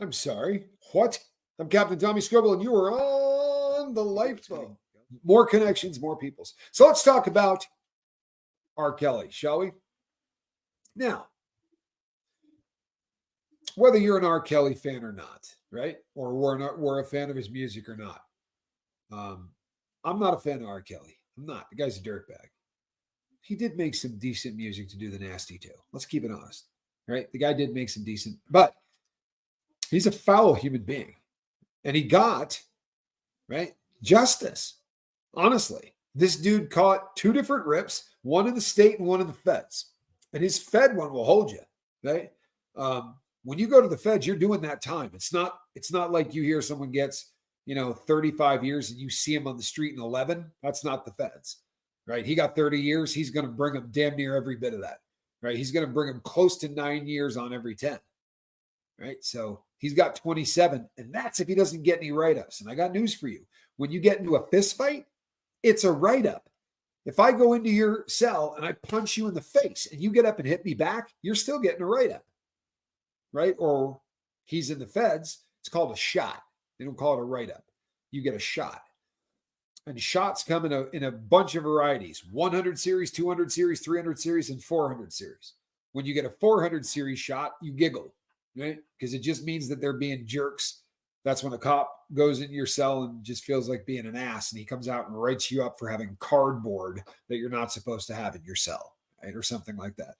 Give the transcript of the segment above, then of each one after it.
I'm sorry. What? I'm Captain Tommy Scribble, and you are on the lifeboat. More connections, more peoples. So let's talk about R. Kelly, shall we? Now, whether you're an R. Kelly fan or not, right? Or we're a fan of his music or not. I'm not a fan of R. Kelly. I'm not. The guy's a dirtbag. He did make some decent music to do the nasty too. Let's keep it honest, right? The guy did make some decent, but he's a foul human being. And he got, right, justice. Honestly, this dude caught 2 different rips, one in the state and one in the feds. And his Fed one will hold you, right? When you go to the feds, you're doing that time. It's not like you hear someone gets, 35 years and you see him on the street in 11. That's not the feds, right? He got 30 years. He's going to bring him damn near every bit of that, right? He's going to bring him close to 9 years on every 10, right? So he's got 27, and that's if he doesn't get any write-ups. And I got news for you. When you get into a fist fight, it's a write-up. If I go into your cell and I punch you in the face and you get up and hit me back, you're still getting a write-up, right? Or he's in the feds. It's called a shot. They don't call it a write-up. You get a shot. And shots come in a bunch of varieties: 100 series, 200 series, 300 series, and 400 series. When you get a 400 series shot, you giggle, right? Because it just means that they're being jerks. That's when a cop goes into your cell and just feels like being an ass, and he comes out and writes you up for having cardboard that you're not supposed to have in your cell, right? Or something like that.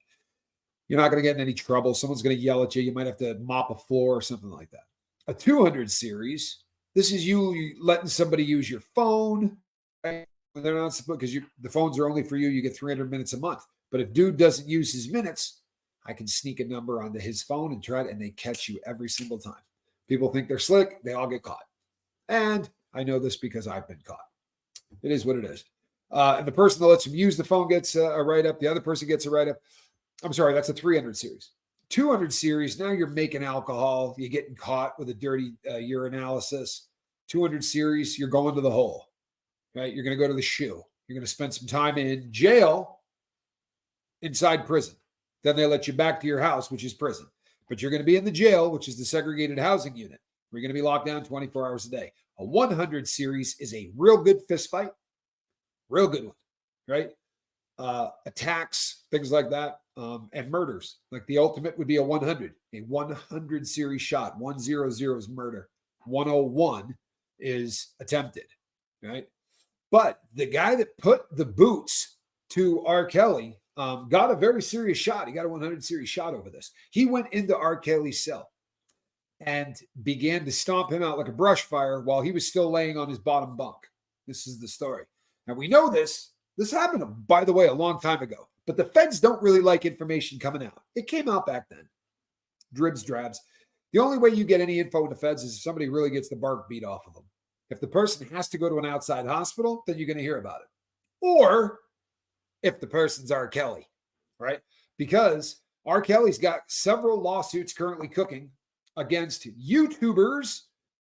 You're not going to get in any trouble. Someone's going to yell at you. You might have to mop a floor or something like that. A 200 series, this is you letting somebody use your phone, right? When they're not supposed, because the phones are only for you. You get 300 minutes a month. But if dude doesn't use his minutes, I can sneak a number onto his phone and try it, and they catch you every single time. People think they're slick. They all get caught. And I know this because I've been caught. It is what it is. And the person that lets him use the phone gets a write-up. The other person gets a write-up. I'm sorry, that's a 300 series. 200 series, now you're making alcohol. You're getting caught with a dirty urinalysis. 200 series, you're going to the hole, right? You're going to go to the shoe. You're going to spend some time in jail inside prison. Then they let you back to your house, which is prison. But you're going to be in the jail, which is the segregated housing unit. We're going to be locked down 24 hours a day. A 100 series is a real good fist fight. Real good one, right? Attacks, things like that, and murders. Like the ultimate would be a 100. A 100 series shot. 100 is murder. 101 is attempted, right? But the guy that put the boots to R. Kelly got a very serious shot. He got a 100 series shot over this. He went into R. Kelly's cell and began to stomp him out like a brush fire while he was still laying on his bottom bunk. This is the story. Now, we know this. This happened, by the way, a long time ago. But the feds don't really like information coming out. It came out back then. Dribs, drabs. The only way you get any info in the feds is if somebody really gets the bark beat off of them. If the person has to go to an outside hospital, then you're going to hear about it. Or if the person's R. Kelly, right? Because R. Kelly's got several lawsuits currently cooking against YouTubers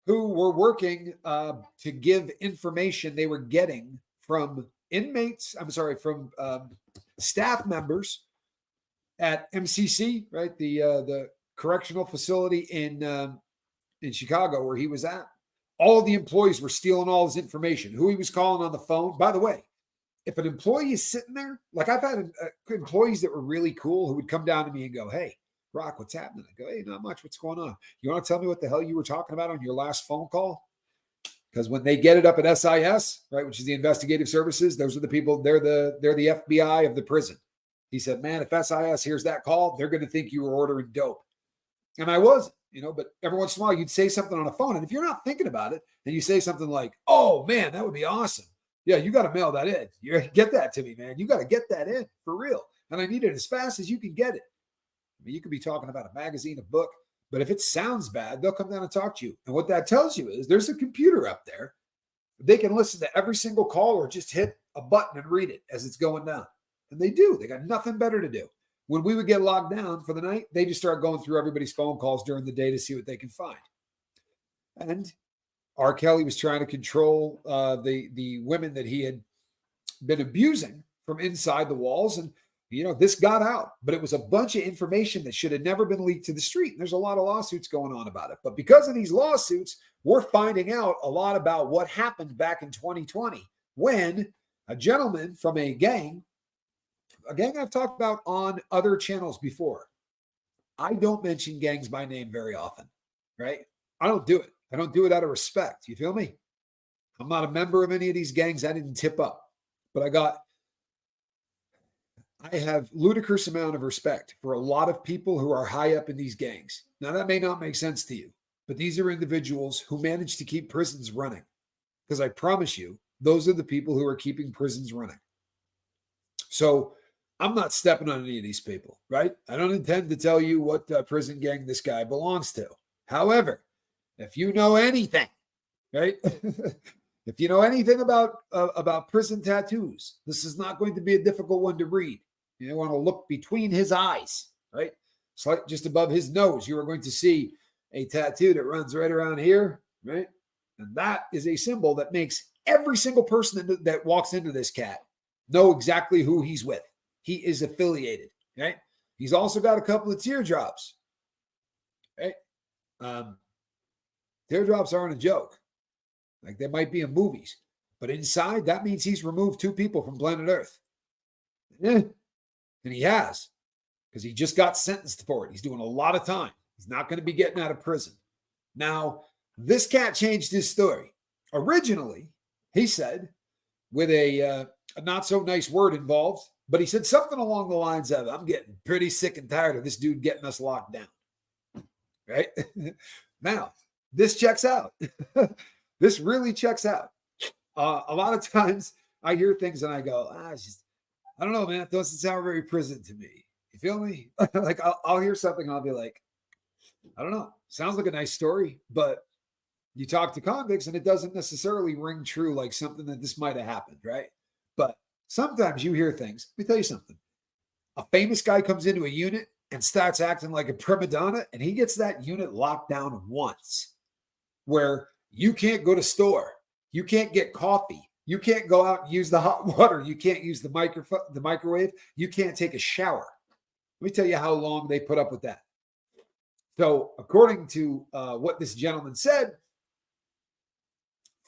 who were working to give information they were getting from from staff members at MCC, right? The correctional facility in Chicago where he was at. All of the employees were stealing all his information, who he was calling on the phone. By the way, if an employee is sitting there, like I've had employees that were really cool who would come down to me and go, "Hey, Rock, what's happening?" I go, "Hey, not much. What's going on? You want to tell me what the hell you were talking about on your last phone call?" Because when they get it up at SIS, right, which is the investigative services, those are the people, they're the FBI of the prison. He said, "Man, if SIS hears that call, they're going to think you were ordering dope." And I wasn't, but every once in a while you'd say something on a phone. And if you're not thinking about it, then you say something like, "Oh man, that would be awesome. Yeah, you got to mail that in. You get that to me, man. You got to get that in for real. And I need it as fast as you can get it." I mean, you could be talking about a magazine, a book, but if it sounds bad, they'll come down and talk to you. And what that tells you is there's a computer up there. They can listen to every single call or just hit a button and read it as it's going down. And they do. They got nothing better to do. When we would get locked down for the night, they just start going through everybody's phone calls during the day to see what they can find. And R. Kelly was trying to control the women that he had been abusing from inside the walls. And This got out, but it was a bunch of information that should have never been leaked to the street. And there's a lot of lawsuits going on about it. But because of these lawsuits, we're finding out a lot about what happened back in 2020 when a gentleman from a gang I've talked about on other channels before. I don't mention gangs by name very often, right? I don't do it. I don't do it out of respect. You feel me? I'm not a member of any of these gangs. I didn't tip up, but I have ludicrous amount of respect for a lot of people who are high up in these gangs. Now, that may not make sense to you, but these are individuals who manage to keep prisons running. Because I promise you, those are the people who are keeping prisons running. So I'm not stepping on any of these people, right? I don't intend to tell you what prison gang this guy belongs to. However, if you know anything, right? If you know anything about prison tattoos, this is not going to be a difficult one to read. You want to look between his eyes, right? Just above his nose, you are going to see a tattoo that runs right around here, right? And that is a symbol that makes every single person that walks into this cat know exactly who he's with. He is affiliated, right? He's also got a couple of teardrops, right? Teardrops aren't a joke. Like they might be in movies, but inside that means he's removed 2 people from planet Earth. Yeah. And he has, because he just got sentenced for it. He's doing a lot of time. He's not going to be getting out of prison. Now, this cat changed his story. Originally, he said, with a not so nice word involved, but he said something along the lines of, I'm getting pretty sick and tired of this dude getting us locked down. Right? Now, this checks out. This really checks out. A lot of times I hear things and I go, I don't know, man. It doesn't sound very prison to me. You feel me? Like I'll hear something and I'll be like, I don't know. Sounds like a nice story, but you talk to convicts and it doesn't necessarily ring true like something that this might have happened, right? But sometimes you hear things. Let me tell you something. A famous guy comes into a unit and starts acting like a prima donna, and he gets that unit locked down once, where you can't go to store, you can't get coffee, you can't go out and use the hot water, you can't use the microwave, you can't take a shower. Let me tell you how long they put up with that. So, according to what this gentleman said,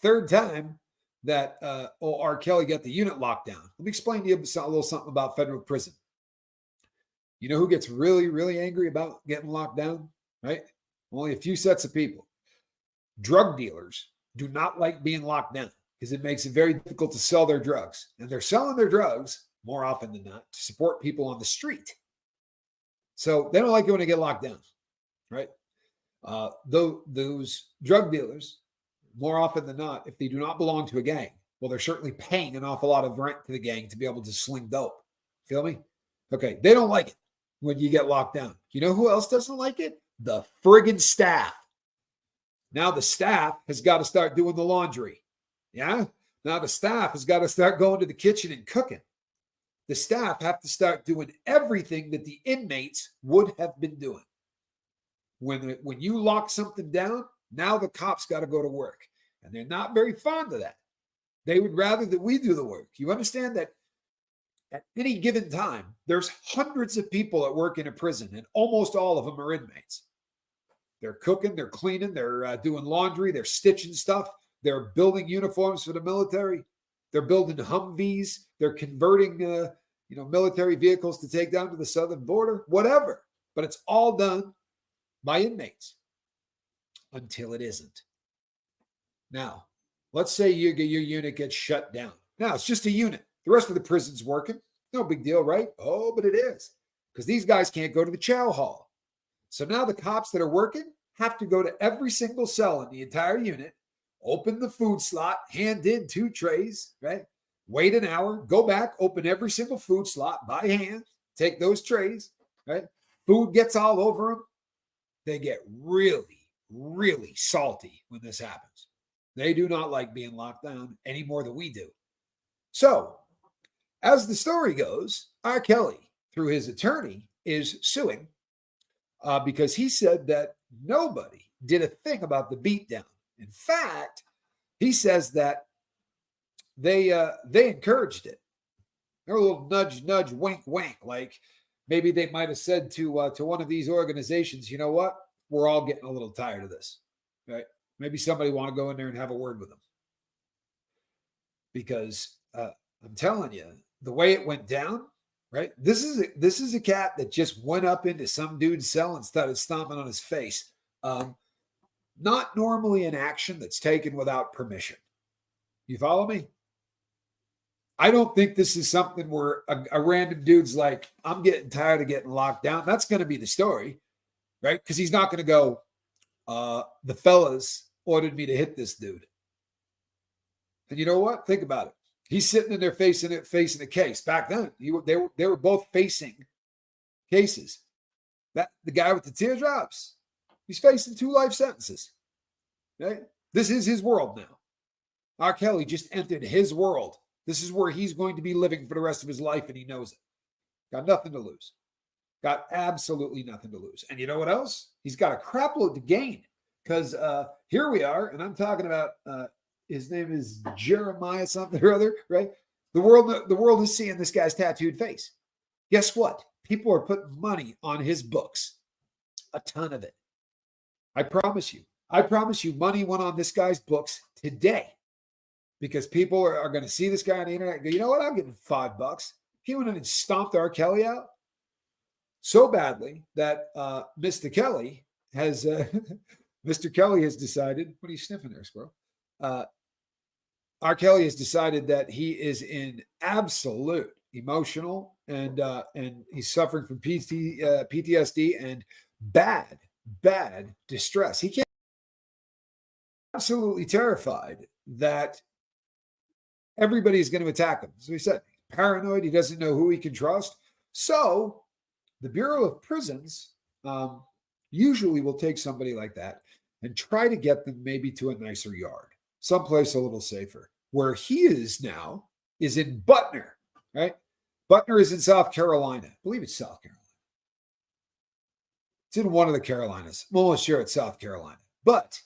third time that R. Kelly got the unit locked down. Let me explain to you a little something about federal prison. You know who gets really, really angry about getting locked down, right? Only a few sets of people. Drug dealers do not like being locked down because it makes it very difficult to sell their drugs. And they're selling their drugs, more often than not, to support people on the street. So they don't like it when they get locked down, right? Those drug dealers, more often than not, if they do not belong to a gang, well, they're certainly paying an awful lot of rent to the gang to be able to sling dope. Feel me? Okay, they don't like it when you get locked down. You know who else doesn't like it? The friggin' staff. Now the staff has got to start doing the laundry. Yeah? Now the staff has got to start going to the kitchen and cooking. The staff have to start doing everything that the inmates would have been doing. When you lock something down, now the cops got to go to work. And they're not very fond of that. They would rather that we do the work. You understand that at any given time, there's hundreds of people that work in a prison, and almost all of them are inmates. They're cooking, they're cleaning, they're doing laundry, they're stitching stuff, they're building uniforms for the military, they're building Humvees, they're converting military vehicles to take down to the southern border, whatever. But it's all done by inmates until it isn't. Now, let's say your unit gets shut down. Now, it's just a unit. The rest of the prison's working. No big deal, right? Oh, but it is. Because these guys can't go to the chow hall. So now the cops that are working have to go to every single cell in the entire unit, open the food slot, hand in 2 trays, right? Wait an hour, go back, open every single food slot by hand, take those trays, right? Food gets all over them. They get really, really salty when this happens. They do not like being locked down any more than we do. So, as the story goes, R. Kelly, through his attorney, is suing because he said that nobody did a thing about the beatdown. In fact, he says that they encouraged it. They're a little nudge, nudge, wink, wink. Like maybe they might have said to one of these organizations, you know what? We're all getting a little tired of this, right? Maybe somebody want to go in there and have a word with them, because I'm telling you, the way it went down, right? This is a cat that just went up into some dude's cell and started stomping on his face. Not normally an action that's taken without permission. You follow me? I don't think this is something where a random dude's like, I'm getting tired of getting locked down. That's going to be the story, right? Because he's not going to go, the fellas ordered me to hit this dude. And you know what? Think about it. He's sitting in there facing a case. Back then, they were both facing cases. That the guy with the teardrops, he's facing 2 life sentences. Right? This is his world now. R. Kelly just entered his world. This is where he's going to be living for the rest of his life, and he knows it. Got nothing to lose. Got absolutely nothing to lose. And you know what else? He's got a crap load to gain, because here we are, and I'm talking about his name is Jeremiah something or other, right? The world is seeing this guy's tattooed face. Guess what? People are putting money on his books. A ton of it. I promise you. Money went on this guy's books today, because people are going to see this guy on the internet and go, you know what? I'll give him $5. He went in and stomped R. Kelly out so badly that Mr. Kelly has Mr. Kelly has decided. What are you sniffing there, squirrel? R. Kelly has decided that he is in absolute emotional and he's suffering from PTSD and bad distress. He can't. Absolutely terrified that everybody's going to attack him. As we said, paranoid. He doesn't know who he can trust. So the Bureau of Prisons usually will take somebody like that and try to get them maybe to a nicer yard, someplace a little safer. Where he is now is in Butner, right? Butner is in South Carolina. I believe it's South Carolina. It's in one of the Carolinas. I'm almost sure it's South Carolina. But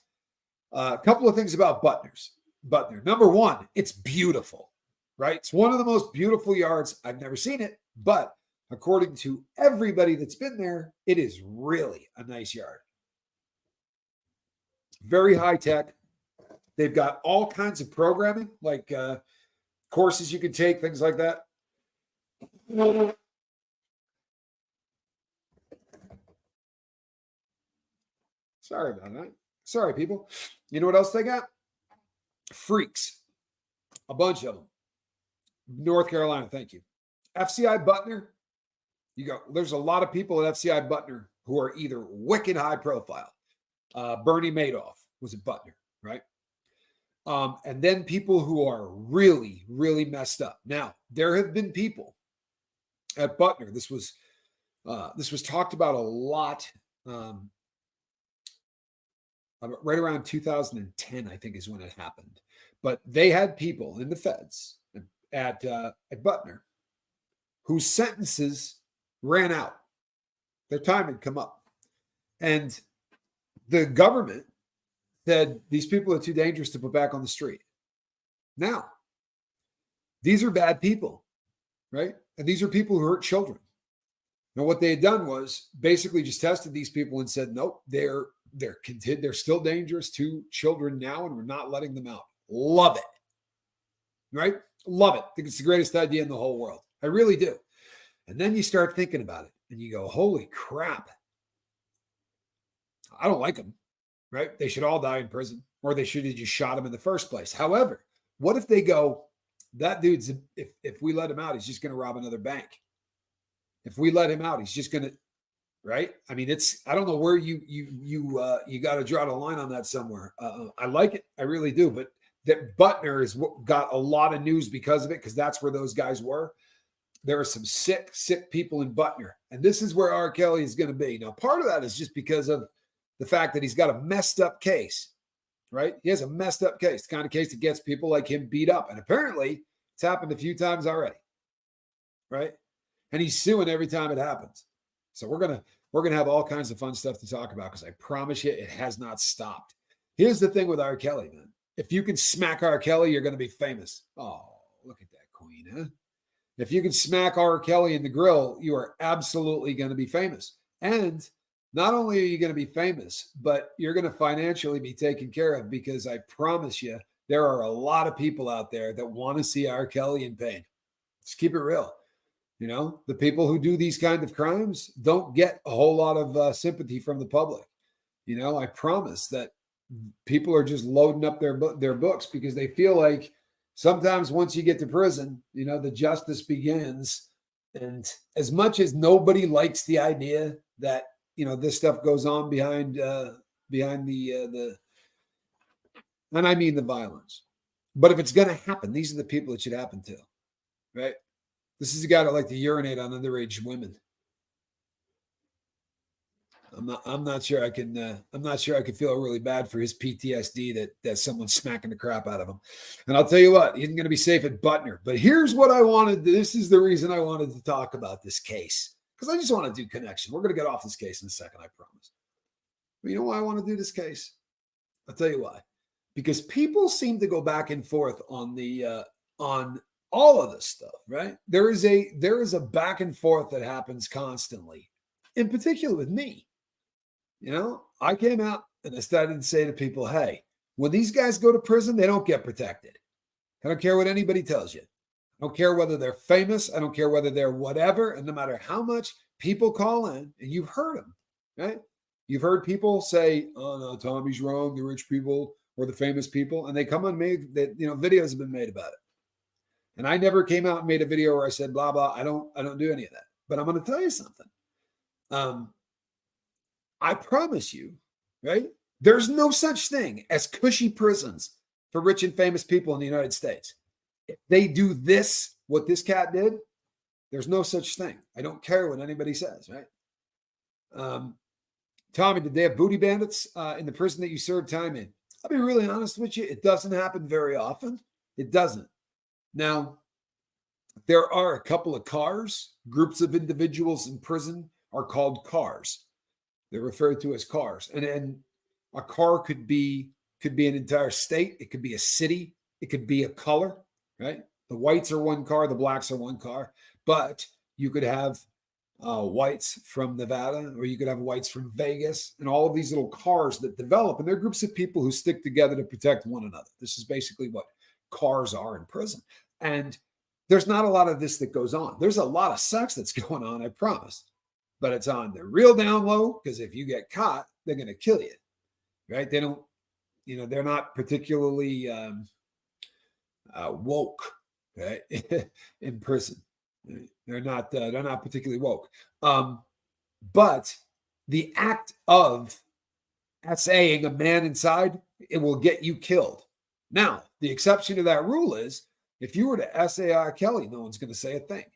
a couple of things about Butner. Number one, it's beautiful, right? It's one of the most beautiful yards. I've never seen it, but according to everybody that's been there, it is really a nice yard. Very high tech. They've got all kinds of programming, like courses you can take, things like that. Sorry about that. Sorry, people. You know what else they got? Freaks. A bunch of them. North Carolina, thank you. FCI Butner. You go. There's a lot of people at FCI Butner who are either wicked high profile. Bernie Madoff was at Butner, right? And then people who are really, really messed up. Now, there have been people at Butner. This was talked about a lot. Right around 2010, I think, is when it happened. But they had people in the feds at Butner whose sentences ran out. Their time had come up. And the government said, these people are too dangerous to put back on the street. Now, these are bad people, right? And these are people who hurt children. Now, what they had done was basically just tested these people and said, nope, they're still dangerous to children now, and we're not letting them out. Love it, right? Love it. I think it's the greatest idea in the whole world. I really do. And then you start thinking about it, and you go, holy crap. I don't like them, right? They should all die in prison, or they should have just shot him in the first place. However, what if they go, that dude's, if we let him out, he's just going to rob another bank. If we let him out, he's just going to, right? I mean, I don't know where you got to draw the line on that somewhere. I like it. I really do. But that Butner has got a lot of news because of it, because that's where those guys were. There are some sick people in Butner. And this is where R. Kelly is going to be. Now, part of that is just because of the fact that he's got a messed up case, right? He has a messed up case, the kind of case that gets people like him beat up. And apparently it's happened a few times already, right? And he's suing every time it happens. So we're gonna have all kinds of fun stuff to talk about, because I promise you it has not stopped. Here's the thing with R. Kelly, man. If you can smack R. Kelly, you're going to be famous. Oh, look at that queen, huh? If you can smack R. Kelly in the grill, you are absolutely going to be famous. And not only are you going to be famous, but you're going to financially be taken care of, because I promise you, there are a lot of people out there that want to see R. Kelly in pain. Just keep it real. The people who do these kind of crimes don't get a whole lot of sympathy from the public. I promise that people are just loading up their books because they feel like sometimes once you get to prison, the justice begins. And as much as nobody likes the idea that, this stuff goes on behind the and I mean the violence. But if it's going to happen, these are the people it should happen to, right? This is a guy that like to urinate on underage women. I'm not sure I can feel really bad for his PTSD that someone's smacking the crap out of him. And I'll tell you what, he isn't going to be safe at Butner. But here's what I wanted. This is the reason I wanted to talk about this case, because I just want to do connection. We're going to get off this case in a second, I promise. But you know why I want to do this case? I'll tell you why. Because people seem to go back and forth on the on all of this stuff, right? There is a back and forth that happens constantly, in particular with me. I came out and I started to say to people, hey, when these guys go to prison, they don't get protected. I don't care what anybody tells you. I don't care whether they're famous. I don't care whether they're whatever. And no matter how much people call in, and you've heard them, right? You've heard people say, oh, no, Tommy's wrong. The rich people or the famous people. And they come on me that, videos have been made about it. And I never came out and made a video where I said, blah, blah. I don't do any of that. But I'm going to tell you something. I promise you, right? There's no such thing as cushy prisons for rich and famous people in the United States. If they do this, what this cat did, there's no such thing. I don't care what anybody says, right? Tommy, did they have booty bandits in the prison that you served time in? I'll be really honest with you. It doesn't happen very often. It doesn't. Now, there are a couple of cars. Groups of individuals in prison are called cars. They're referred to as cars. And a car could be an entire state. It could be a city. It could be a color, right? The whites are one car. The blacks are one car. But you could have whites from Nevada, or you could have whites from Vegas, and all of these little cars that develop. And they're groups of people who stick together to protect one another. This is basically what cars are in prison. And there's not a lot of this that goes on. There's a lot of sex that's going on, I promise. But it's on the real down low, because if you get caught, they're going to kill you, right? They don't, they're not particularly woke, right? In prison. They're not particularly woke. But the act of SAing a man inside, it will get you killed. Now, the exception to that rule is if you were to SA R. Kelly, no one's going to say a thing,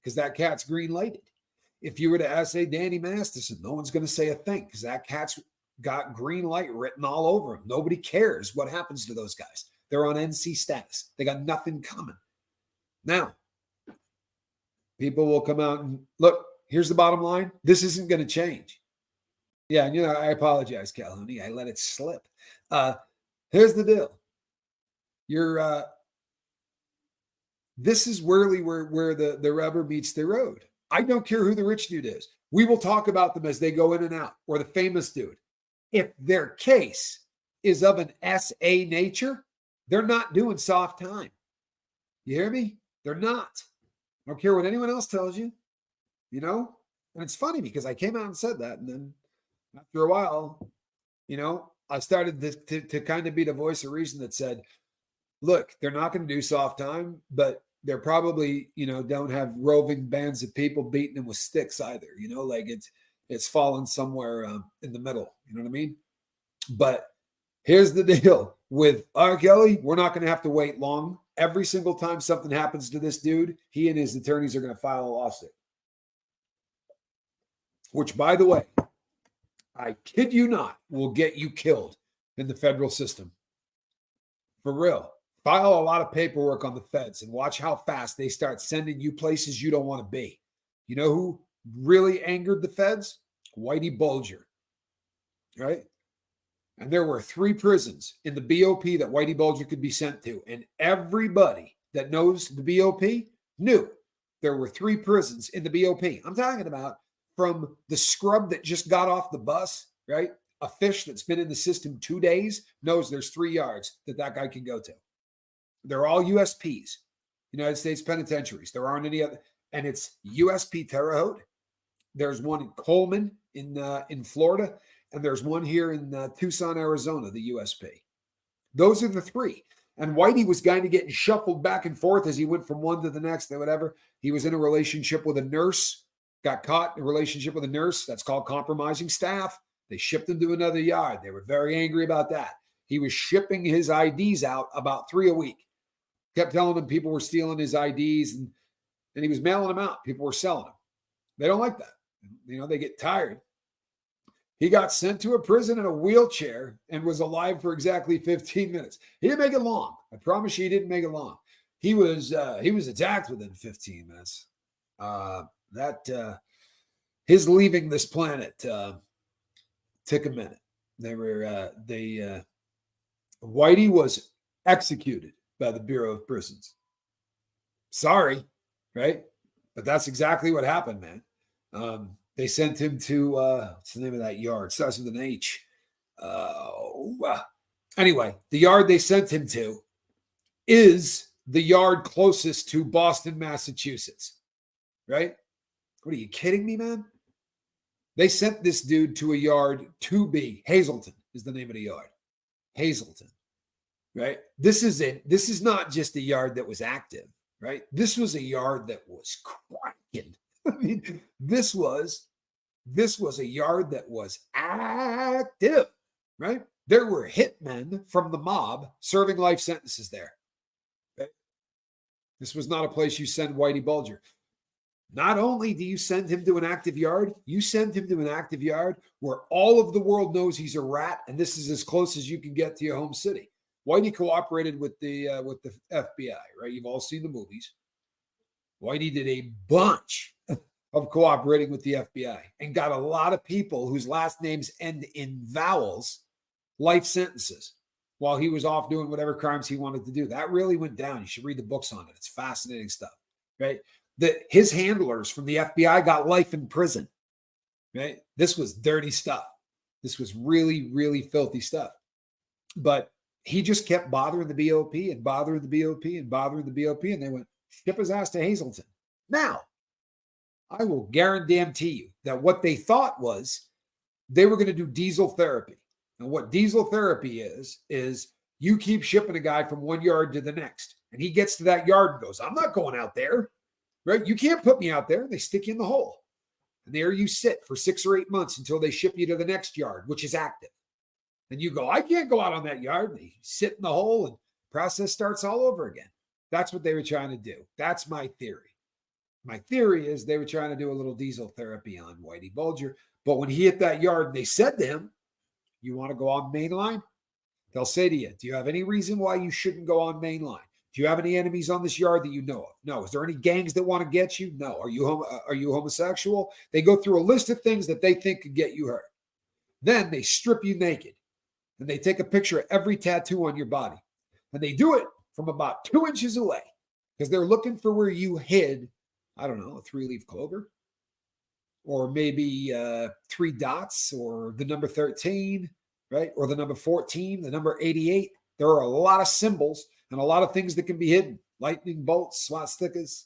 because that cat's green lighted. If you were to SA Danny Masterson, no one's going to say a thing, because that cat's got green light written all over him. Nobody cares what happens to those guys. They're on NC status. They got nothing coming. Now, people will come out and look, here's the bottom line. This isn't going to change. Yeah, and I apologize, Calhoun. I let it slip. Here's the deal. This is really where the rubber meets the road. I don't care who the rich dude is. We will talk about them as they go in and out, or the famous dude. If their case is of an SA nature, they're not doing soft time. You hear me? They're not. I don't care what anyone else tells you, And it's funny because I came out and said that, and then after a while, I started to kind of be the voice of reason that said, look, they're not going to do soft time, but they're probably, don't have roving bands of people beating them with sticks either, like it's fallen somewhere in the middle. You know what I mean? But here's the deal with R. Kelly. We're not going to have to wait long. Every single time something happens to this dude, he and his attorneys are going to file a lawsuit. Which, by the way, I kid you not, will get you killed in the federal system. For real. File a lot of paperwork on the feds and watch how fast they start sending you places you don't want to be. You know who really angered the feds? Whitey Bulger, right? And there were 3 prisons in the BOP that Whitey Bulger could be sent to. And everybody that knows the BOP knew there were 3 prisons in the BOP. I'm talking about from the scrub that just got off the bus, right? A fish that's been in the system 2 days knows there's 3 yards that guy can go to. They're all USPs, United States penitentiaries. There aren't any other, and it's USP Terre Haute. There's one in Coleman in Florida, and there's one here in Tucson, Arizona, the USP. Those are the 3. And Whitey was kind of getting shuffled back and forth as he went from one to the next or whatever. He was in a relationship with a nurse, got caught in a relationship with a nurse. That's called compromising staff. They shipped him to another yard. They were very angry about that. He was shipping his IDs out about 3 a week. Kept telling them people were stealing his IDs, and he was mailing them out. People were selling them. They don't like that. They get tired. He got sent to a prison in a wheelchair and was alive for exactly 15 minutes. He didn't make it long. I promise you, he didn't make it long. He was attacked within 15 minutes. His leaving this planet took a minute. Whitey was executed by the Bureau of Prisons. Sorry, right? But that's exactly what happened, man. They sent him to, what's the name of that yard? It starts with an H. Anyway, the yard they sent him to is the yard closest to Boston, Massachusetts, right? What are you kidding me, man? They sent this dude to a yard 2B. Hazleton is the name of the yard. Hazleton, right? This is not just a yard that was active, right? This was a yard that was cracking. I mean, this was a yard that was active, right? There were hitmen from the mob serving life sentences there. Okay? This was not a place you send Whitey Bulger. Not only do you send him to an active yard, you send him to an active yard where all of the world knows he's a rat, and this is as close as you can get to your home city. Whitey cooperated with the FBI, right? You've all seen the movies. Whitey did a bunch of cooperating with the FBI and got a lot of people whose last names end in vowels life sentences while he was off doing whatever crimes he wanted to do. That really went down. You should read the books on it. It's fascinating stuff, right? His handlers from the FBI got life in prison, right? This was dirty stuff. This was really, really filthy stuff. But he just kept bothering the BOP and bothering the BOP and bothering the BOP, and they went, ship his ass to Hazleton. Now, I will guarantee you that what they thought was they were going to do diesel therapy. And what diesel therapy is you keep shipping a guy from one yard to the next. And he gets to that yard and goes, I'm not going out there, right? You can't put me out there. They stick you in the hole. And there you sit for 6 or 8 months until they ship you to the next yard, which is active. And you go, I can't go out on that yard. And they sit in the hole and the process starts all over again. That's what they were trying to do. That's my theory. My theory is they were trying to do a little diesel therapy on Whitey Bulger. But when he hit that yard, they said to him, you want to go on main line? They'll say to you, do you have any reason why you shouldn't go on main line? Do you have any enemies on this yard that you know of? No. Is there any gangs that want to get you? No. Are you homosexual? They go through a list of things that they think could get you hurt. Then they strip you naked and they take a picture of every tattoo on your body. And they do it from about 2 inches away because they're looking for where you hid, I don't know, a 3-leaf clover or maybe 3 dots or the number 13, right? Or the number 14, the number 88. There are a lot of symbols and a lot of things that can be hidden. Lightning bolts, swastikas,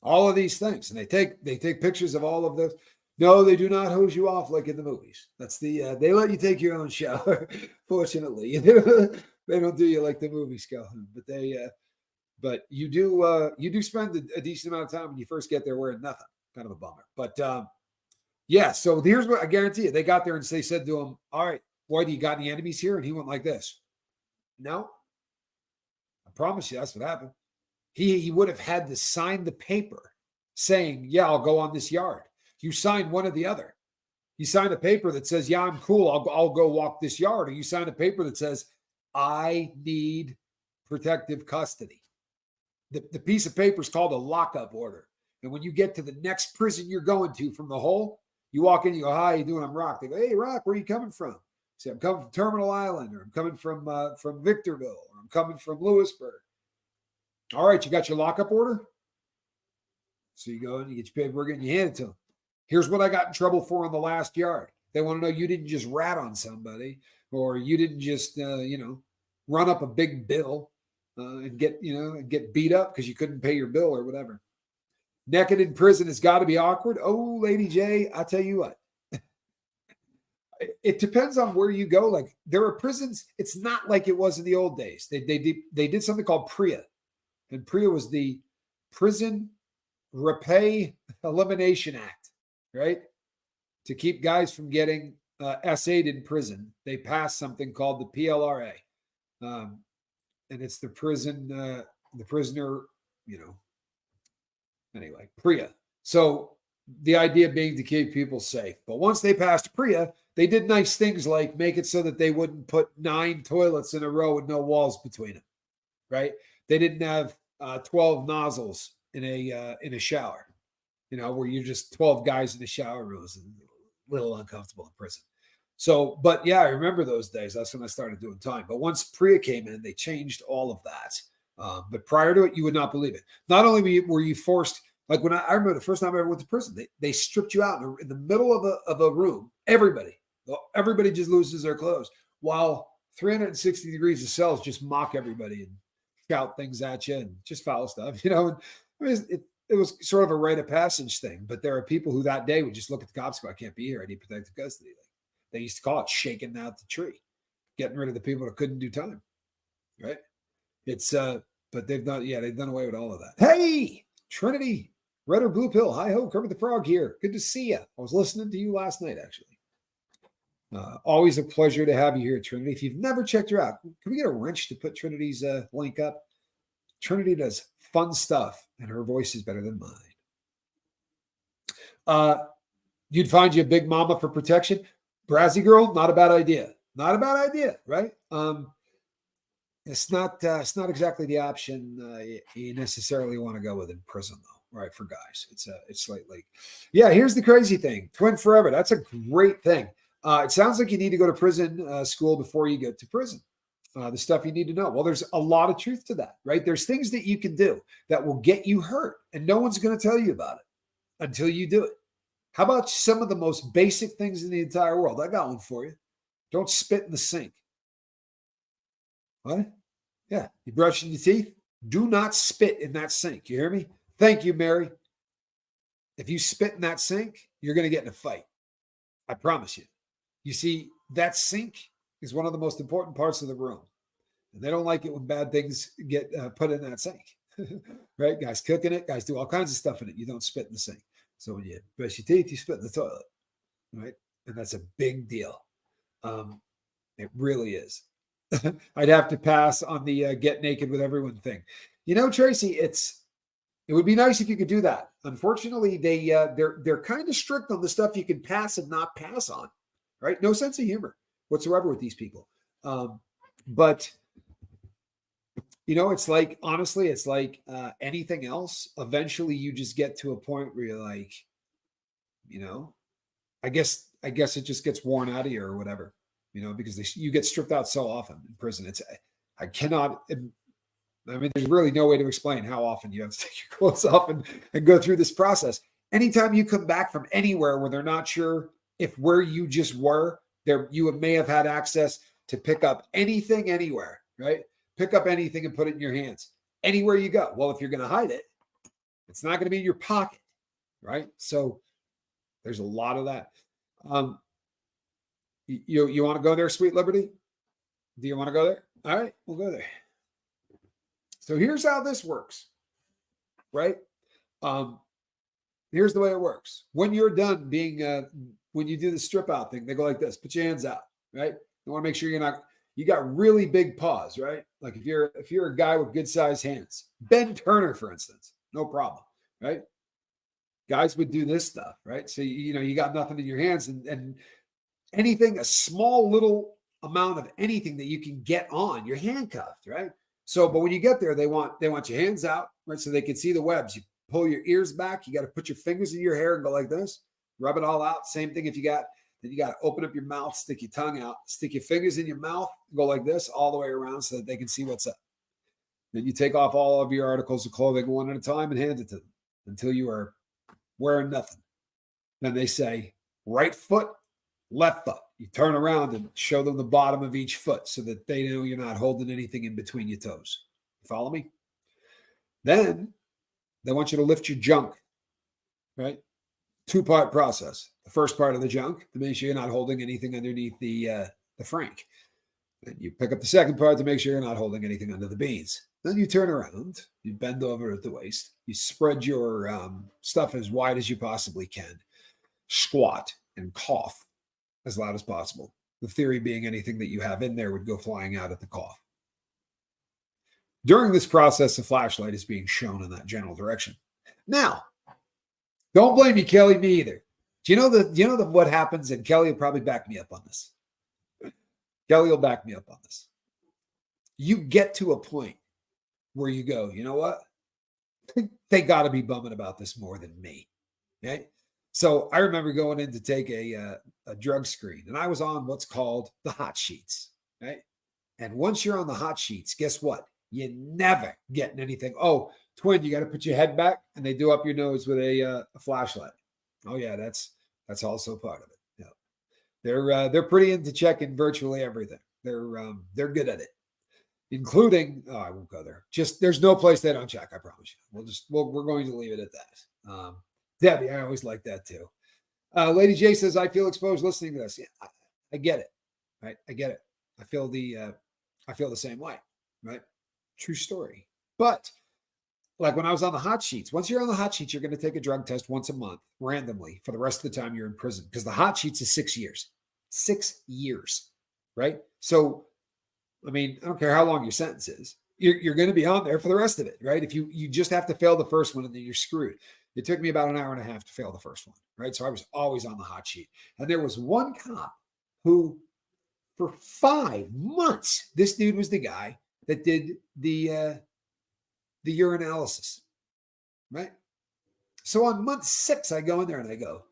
all of these things. And they take pictures of all of those. No, they do not hose you off like in the movies. That's they let you take your own shower, fortunately. They don't do you like the movies go, but you do spend a decent amount of time when you first get there wearing nothing. Kind of a bummer. But yeah, so here's what I guarantee you. They got there and they said to him, all right, Whitey, you got any enemies here? And he went like this. No. I promise you that's what happened. He would have had to sign the paper saying, yeah, I'll go on this yard. You sign one or the other. You sign a paper that says, yeah, I'm cool. I'll go walk this yard. Or you sign a paper that says, I need protective custody. The piece of paper is called a lockup order. And when you get to the next prison you're going to from the hole, you walk in, you go, hi, how you doing? I'm Rock. They go, hey, Rock, where are you coming from? Say, I'm coming from Terminal Island, or I'm coming from Victorville, or I'm coming from Lewisburg. All right, you got your lockup order? So you go and you get your paperwork and you hand it to them. Here's what I got in trouble for on the last yard. They want to know you didn't just rat on somebody, or you didn't just, run up a big bill and get beat up because you couldn't pay your bill or whatever. Naked in prison has got to be awkward. Oh, Lady J, I tell you what, it depends on where you go. Like, there are prisons. It's not like it was in the old days. They did something called PREA, and PREA was the Prison Repay Elimination Act, right? To keep guys from getting SA'd in prison, they passed something called the PLRA, and it's the prisoner, anyway, PREA. So the idea being to keep people safe. But once they passed PREA, they did nice things like make it so that they wouldn't put 9 toilets in a row with no walls between them, right? They didn't have 12 nozzles in a shower, where you're just 12 guys in the shower room. It's a little uncomfortable in prison. So, but yeah, I remember those days. That's when I started doing time. But once PREA came in, they changed all of that. But prior to it, you would not believe it. Not only were you forced, like when I remember the first time I ever went to prison, they stripped you out in the middle of a room. Everybody just loses their clothes while 360 degrees of cells just mock everybody and shout things at you and just foul stuff, And it was sort of a rite of passage thing. But there are people who that day would just look at the cops and go, I can't be here. I need protective custody. They used to call it shaking out the tree, getting rid of the people that couldn't do time, right? It's but they've done away with all of that. Hey, Trinity, red or blue pill. Hi ho, Kermit the Frog here. Good to see you. I was listening to you last night, actually. Always a pleasure to have you here, Trinity. If you've never checked her out, can we get a wrench to put Trinity's link up? Trinity does fun stuff, and her voice is better than mine. You'd find you a big mama for protection. Brazzy girl, not a bad idea. Not a bad idea, right? It's not exactly the option you necessarily want to go with in prison, though, right? For guys, it's slightly, yeah. Here's the crazy thing: twin forever. That's a great thing. It sounds like you need to go to prison school before you get to prison. The stuff you need to know. Well, there's a lot of truth to that, right? There's things that you can do that will get you hurt, and no one's going to tell you about it until you do it. How about some of the most basic things in the entire world? I got one for you. Don't spit in the sink. What? Yeah. You brushing your teeth? Do not spit in that sink. You hear me? Thank you, Mary. If you spit in that sink, you're going to get in a fight. I promise you. You see, that sink is one of the most important parts of the room. And they don't like it when bad things get put in that sink. Right? Guys cooking it. Guys do all kinds of stuff in it. You don't spit in the sink. So when you brush your teeth, you spit in the toilet, right? And that's a big deal. It really is. I'd have to pass on the get naked with everyone thing. Tracy, it would be nice if you could do that. Unfortunately, they're kind of strict on the stuff you can pass and not pass on, right? No sense of humor whatsoever with these people. But it's like, honestly, it's like anything else. Eventually you just get to a point where you're like, I guess it just gets worn out of you or whatever, because you get stripped out so often in prison. There's really no way to explain how often you have to take your clothes off and go through this process. Anytime you come back from anywhere where they're not sure if where you just were, you may have had access to pick up anything anywhere, right? Pick up anything and put it in your hands anywhere you go. Well, if you're going to hide it, it's not going to be in your pocket, right? So there's a lot of that. You want to go there, Sweet Liberty? Do you want to go there? All right, we'll go there. So here's how this works, right? Here's the way it works. When you're done when you do the strip out thing, they go like this: put your hands out, right? You want to make sure you got really big paws, right? Like if you're a guy with good sized hands, Ben Turner, for instance, no problem, right? Guys would do this stuff, right? So, you got nothing in your hands and anything, a small little amount of anything that you can get on, you're handcuffed, right? So, but when you get there, they want your hands out, right? So they can see the webs. You pull your ears back. You got to put your fingers in your hair and go like this, rub it all out. Same thing then you got to open up your mouth, stick your tongue out, stick your fingers in your mouth, go like this all the way around so that they can see what's up. Then you take off all of your articles of clothing one at a time and hand it to them until you are wearing nothing. Then they say, right foot, left foot. You turn around and show them the bottom of each foot so that they know you're not holding anything in between your toes. You follow me? Then they want you to lift your junk, right? 2-part process. The first part of the junk to make sure you're not holding anything underneath the frank. Then you pick up the second part to make sure you're not holding anything under the beans. Then you turn around, you bend over at the waist, you spread your stuff as wide as you possibly can, squat and cough as loud as possible. The theory being anything that you have in there would go flying out at the cough. During this process, the flashlight is being shown in that general direction. Now, don't blame me, Kelly, me either. Do you know what happens? And Kelly will probably back me up on this. Kelly will back me up on this. You get to a point where you go, you know what? They got to be bumming about this more than me. Okay? So I remember going in to take a drug screen, and I was on what's called the hot sheets. Right? And once you're on the hot sheets, guess what? You never getting anything. Oh, twin, you got to put your head back, and they do up your nose with a flashlight. Oh yeah, that's also part of it. Yeah. They're pretty into checking virtually everything. They're good at it, including I won't go there. Just there's no place they don't check. I promise you. We're going to leave it at that. Debbie, I always like that too. Lady J says, I feel exposed listening to this. Yeah, I get it. Right, I get it. I feel the same way. Right. True story. But like when I was on the hot sheets, once you're on the hot sheets, you're going to take a drug test once a month randomly for the rest of the time you're in prison because the hot sheets is 6 years. 6 years, right? So, I mean, I don't care how long your sentence is. You're going to be on there for the rest of it, right? If you just have to fail the first one and then you're screwed. It took me about an hour and a half to fail the first one, right? So I was always on the hot sheet. And there was one cop who, for 5 months, this dude was the guy that did the urinalysis, right? So on month 6, I go in there and I go,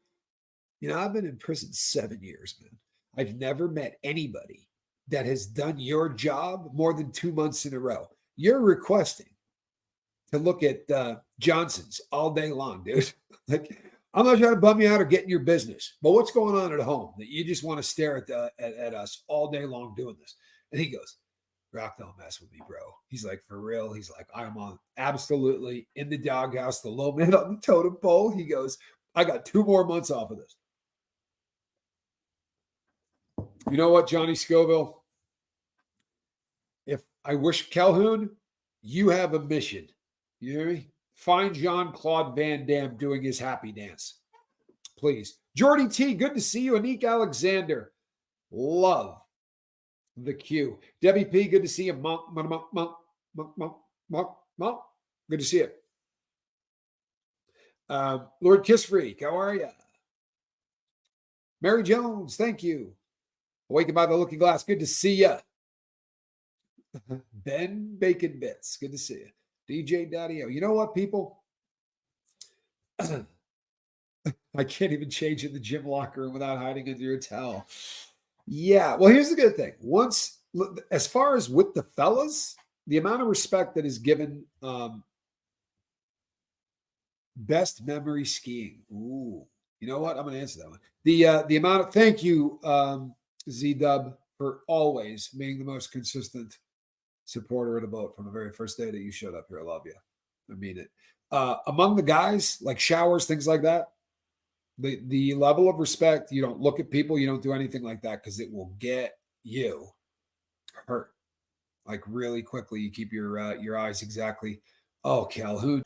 I've been in prison 7 years, man. I've never met anybody that has done your job more than 2 months in a row. You're requesting to look at Johnson's all day long, dude. Like, I'm not trying to bum you out or get in your business, but what's going on at home that you just want to stare at us all day long doing this? And he goes, Rock, don't mess with me, bro. He's like, for real. He's like, I'm on absolutely in the doghouse, the low man on the totem pole. He goes, I got 2 more months off of this. You know what, Johnny Scoville? If I wish Calhoun, you have a mission. You hear me? Find Jean-Claude Van Damme doing his happy dance. Please. Jordy T, good to see you. Anik Alexander, love the queue. Debbie P, good to see you. Good to see you. Lord Kiss Freak, how are you? Mary Jones, thank you. Awakened by the Looking Glass, good to see you. Ben Bacon Bits, good to see you. DJ Daddy O. You know what, people? I can't even change in the gym locker room without hiding under your towel. Yeah, well, here's the good thing. Once, as far as with the fellas, the amount of respect that is given, best memory skiing. Ooh, you know what? I'm going to answer that one. The amount of, thank you, Z-Dub, for always being the most consistent supporter of the boat from the very first day that you showed up here. I love you. I mean it. Among the guys, like showers, things like that, the level of respect, you don't look at people, you don't do anything like that because it will get you hurt. Like really quickly, you keep your eyes exactly. Oh, Calhoun.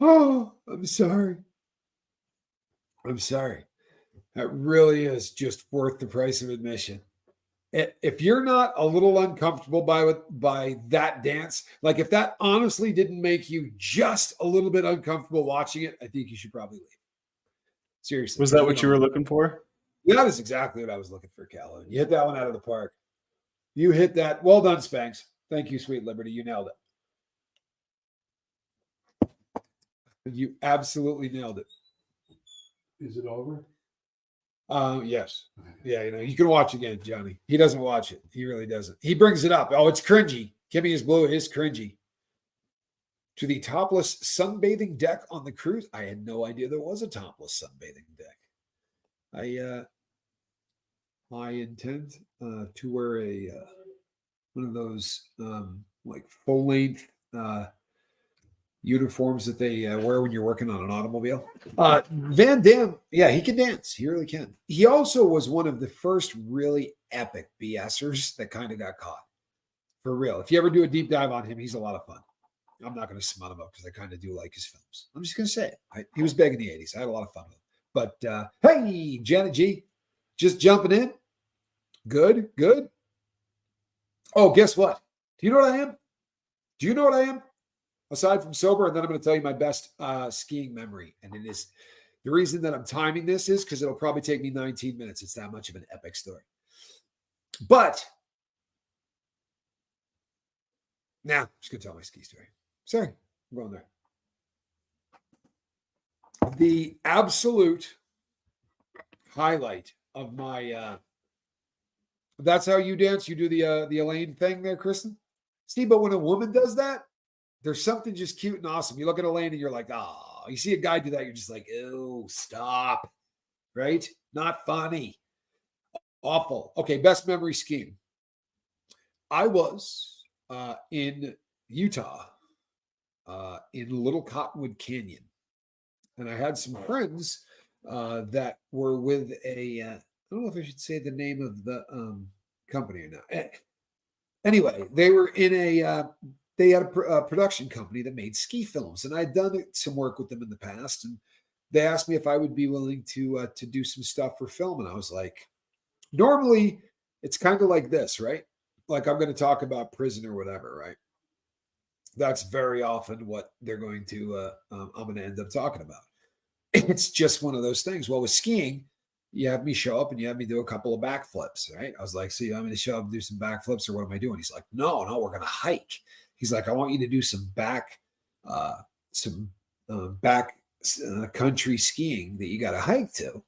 Oh, I'm sorry. I'm sorry. That really is just worth the price of admission. If you're not a little uncomfortable by that dance, like if that honestly didn't make you just a little bit uncomfortable watching it, I think you should probably leave. Seriously. Was that what you were looking for? That is exactly what I was looking for, Calhoun. You hit that one out of the park. You hit that. Well done, Spanx. Thank you, Sweet Liberty. You nailed it. You absolutely nailed it. Is it over? Yes. Yeah, you can watch again, Johnny. He doesn't watch it. He really doesn't. He brings it up. Oh, it's cringy. Kimmy is blue. It is cringy. To the topless sunbathing deck on the cruise. I had no idea there was a topless sunbathing deck. I intend to wear a one of those like full length uniforms that they wear when you're working on an automobile. Van Damme, yeah, he can dance. He really can. He also was one of the first really epic BSers that kind of got caught. For real. If you ever do a deep dive on him, he's a lot of fun. I'm not going to smut him up because I kind of do like his films. I'm just going to say it. He was big in the 80s. I had a lot of fun with him. But hey, Janet G, just jumping in. Good, good. Oh, guess what? Do you know what I am? Do you know what I am? Aside from sober, and then I'm going to tell you my best skiing memory. And it is the reason that I'm timing this is because it'll probably take me 19 minutes. It's that much of an epic story. But now I'm just going to tell my ski story. Sorry, I'm going there. The absolute highlight of my that's how you dance. You do the Elaine thing there, Kristen. See, but when a woman does that, there's something just cute and awesome. You look at Elaine and you're like, oh, you see a guy do that, you're just like, ew, stop. Right? Not funny. Awful. Okay, best memory skiing. I was in Utah in Little Cottonwood Canyon. And I had some friends that were with I don't know if I should say the name of the company or not. Anyway, they were in they had a production company that made ski films, and I'd done some work with them in the past, and they asked me if I would be willing to do some stuff for film, and I was like, normally it's kind of like this, right? Like I'm going to talk about prison or whatever, right? That's very often what they're going to I'm going to end up talking about. It's just one of those things. Well, with skiing, you have me show up and you have me do a couple of backflips, right? I was like, so you want me to show up and do some backflips or what am I doing? He's like, no, we're going to hike. He's like, I want you to do some back country skiing that you got to hike to.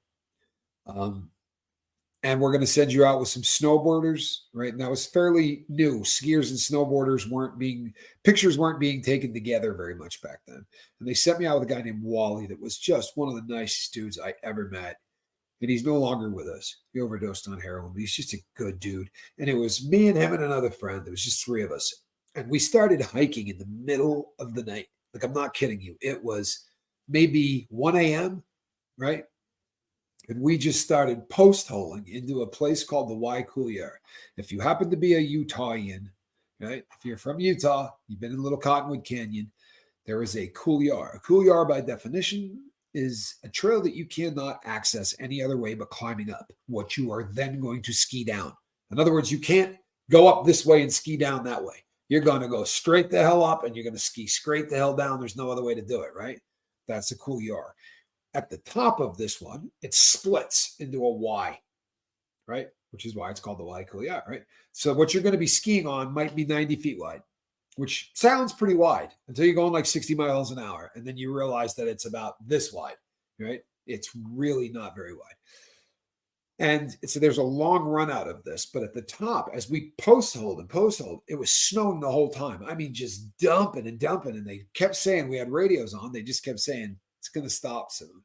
And we're going to send you out with some snowboarders, right? And that was fairly new. Skiers and snowboarders pictures weren't being taken together very much back then. And they sent me out with a guy named Wally that was just one of the nicest dudes I ever met. And he's no longer with us. He overdosed on heroin, but he's just a good dude. And it was me and him and another friend. There was just three of us. And we started hiking in the middle of the night. Like, I'm not kidding you. It was maybe 1 a.m., right? And we just started post-holing into a place called the Y Coulier. If you happen to be a Utahian, right? If you're from Utah, you've been in Little Cottonwood Canyon, there is a coulier. A coulier, by definition, is a trail that you cannot access any other way but climbing up, what you are then going to ski down. In other words, you can't go up this way and ski down that way. You're going to go straight the hell up and you're going to ski straight the hell down. There's no other way to do it, right? That's a coulier. At the top of this one, it splits into a Y, right? Which is why it's called the Y Coulier, right? So what you're going to be skiing on might be 90 feet wide, which sounds pretty wide until you're going like 60 miles an hour. And then you realize that it's about this wide, right? It's really not very wide. And so there's a long run out of this. But at the top, as we post-hold, it was snowing the whole time. I mean, just dumping. And they kept saying, we had radios on. They just kept saying, it's going to stop soon.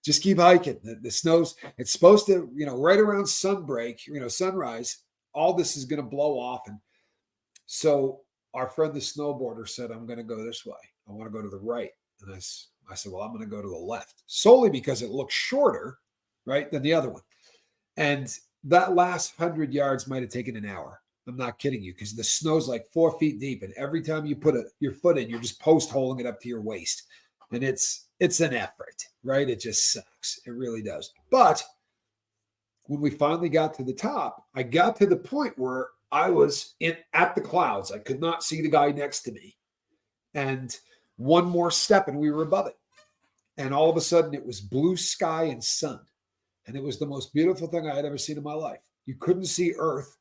Just keep hiking. The snow's, it's supposed to, right around sunbreak, sunrise, all this is going to blow off. And so our friend, the snowboarder, said, I'm going to go this way. I want to go to the right. And I said, well, I'm going to go to the left, solely because it looks shorter, right, than the other one. And that last 100 yards might have taken an hour. I'm not kidding you, because the snow's like 4 feet deep. And every time you put your foot in, you're just post-holing it up to your waist. And it's an effort, right? It just sucks. It really does. But when we finally got to the top, I got to the point where I was at the clouds. I could not see the guy next to me. And one more step and we were above it. And all of a sudden it was blue sky and sun. And it was the most beautiful thing I had ever seen in my life. You couldn't see Earth.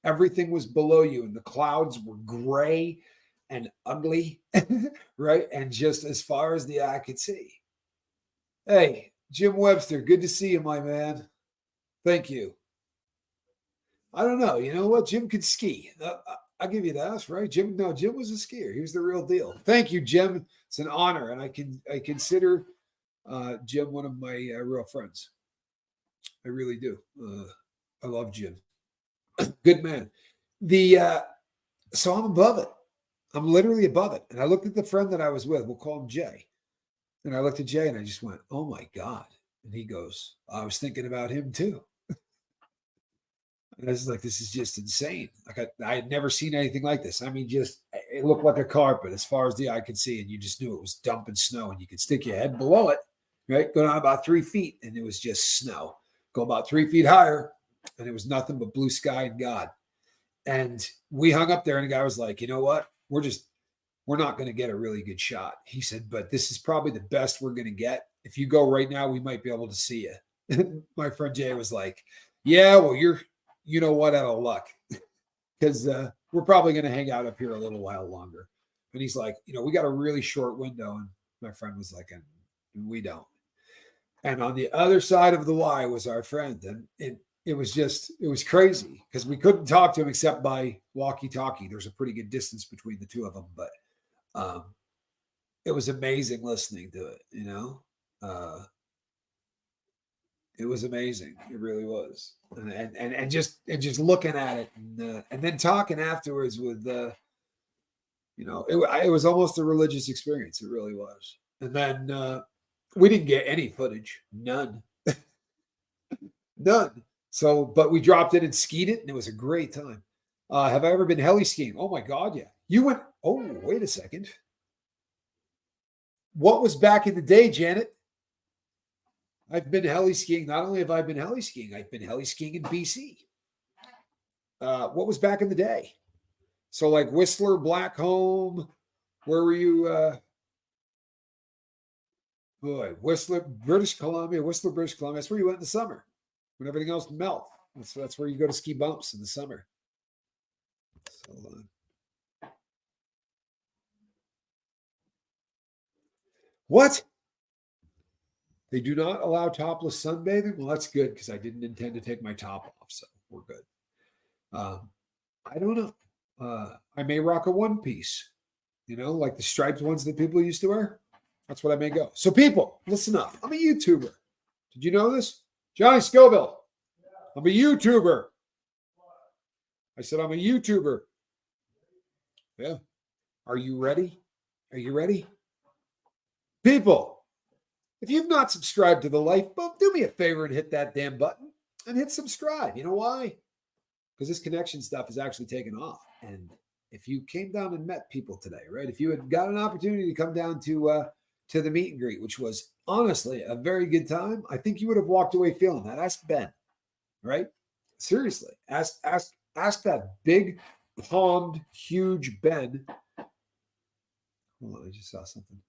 Everything was below you and the clouds were gray and ugly, right? And just as far as the eye could see. Hey, Jim Webster, good to see you, my man. Thank you. I don't know. You know what? Jim could ski. I'll give you that, right? Jim, no, Jim was a skier. He was the real deal. Thank you, Jim. It's an honor, and I consider Jim one of my real friends. I really do. I love Jim. Good man. The So I'm above it. I'm literally above it. And I looked at the friend that I was with. We'll call him Jay. And I looked at Jay and I just went, "Oh my God!" And he goes, "I was thinking about him too." And I was like, "This is just insane." Like I had never seen anything like this. I mean, just it looked like a carpet as far as the eye could see, and you just knew it was dumping snow, and you could stick your head below it, right? Go down about 3 feet, and it was just snow. Go about 3 feet higher, and it was nothing but blue sky and God. And we hung up there, and the guy was like, "You know what? We're not going to get a really good shot." He said, "But this is probably the best we're going to get. If you go right now, we might be able to see you." My friend Jay was like, "Yeah, well, you know what, out of luck, because we're probably going to hang out up here a little while longer." And he's like, "We got a really short window." And my friend was like, "We don't." And on the other side of the Y was our friend. And it was crazy because we couldn't talk to him except by walkie-talkie. There's a pretty good distance between the two of them, but it was amazing listening to it. It was amazing. It really was. And just looking at it and then talking afterwards with it was almost a religious experience. It really was. And then we didn't get any footage, none. None. So, but we dropped it and skied it, and it was a great time. Have I ever been heli skiing? Oh my God, yeah. You went. Oh, wait a second. What was back in the day, Janet? I've been heli skiing. Not only have I been heli skiing, I've been heli skiing in BC. What was back in the day? So, like Whistler, Blackcomb. Where were you? Whistler, British Columbia. Whistler, British Columbia. That's where you went in the summer when everything else melts. That's where you go to ski bumps in the summer. Hold on. What? They do not allow topless sunbathing? Well, that's good because I didn't intend to take my top off, so we're good. I don't know. I may rock a one piece, like the striped ones that people used to wear. That's what I may go. So, people, listen up. I'm a YouTuber. Did you know this? Johnny Scoville. I'm a YouTuber. I said I'm a YouTuber. Yeah. Are you ready? Are you ready? People, if you've not subscribed to The Lifeboat, do me a favor and hit that damn button and hit subscribe. You know why? Because this connection stuff is actually taking off. And if you came down and met people today, right? If you had got an opportunity to come down to the meet and greet, which was honestly a very good time, I think you would have walked away feeling that. Ask Ben, right? Seriously, ask that big, palmed, huge Ben. Hold on, I just saw something.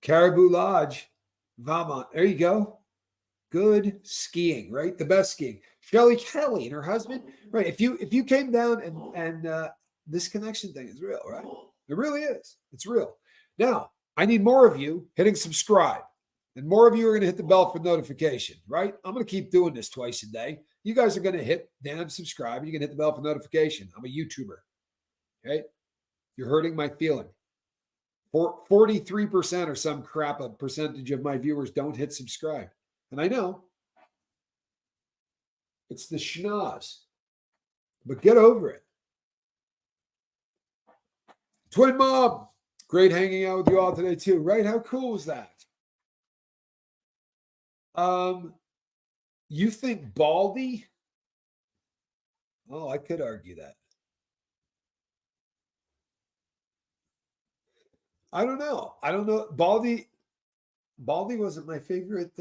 Caribou Lodge, Vermont. There you go. Good skiing, right? The best skiing. Shelly Kelly and her husband, right? If you came down and this connection thing is real, right? It really is. It's real. Now, I need more of you hitting subscribe, and more of you are going to hit the bell for notification, right? I'm going to keep doing this twice a day. You guys are going to hit damn subscribe, and you're going to hit the bell for notification. I'm a YouTuber, okay? You're hurting my feeling. 43% or some crap, a percentage of my viewers don't hit subscribe. And I know it's the schnoz, but get over it. Twin Mom, great hanging out with you all today too, right? How cool was that? You think Baldy? Oh, I could argue that. I don't know. Baldy wasn't my favorite,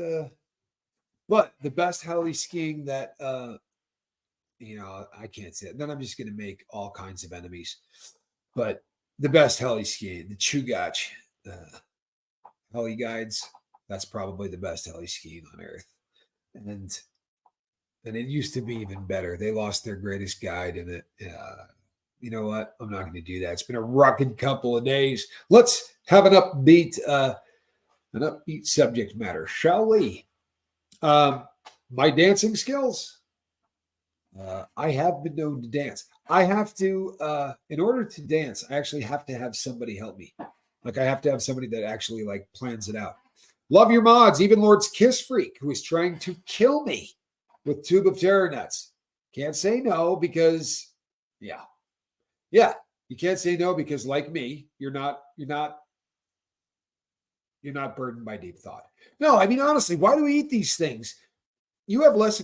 but the best heli skiing that I can't say it. Then I'm just going to make all kinds of enemies. But the best heli skiing, the Chugach heli guides, that's probably the best heli skiing on earth. And it used to be even better. They lost their greatest guide in it. You know what? I'm not going to do that. It's been a rugged couple of days. Let's have an upbeat subject matter, shall we? My dancing skills. I have been known to dance. I have to, in order to dance, I actually have to have somebody help me. Like I have to have somebody that actually like plans it out. Love your mods, even Lord's Kiss Freak, who is trying to kill me with Tube of Terror nuts. Can't say no because, yeah, you can't say no because, like me, you're not burdened by deep thought. No, I mean honestly, why do we eat these things? You have less.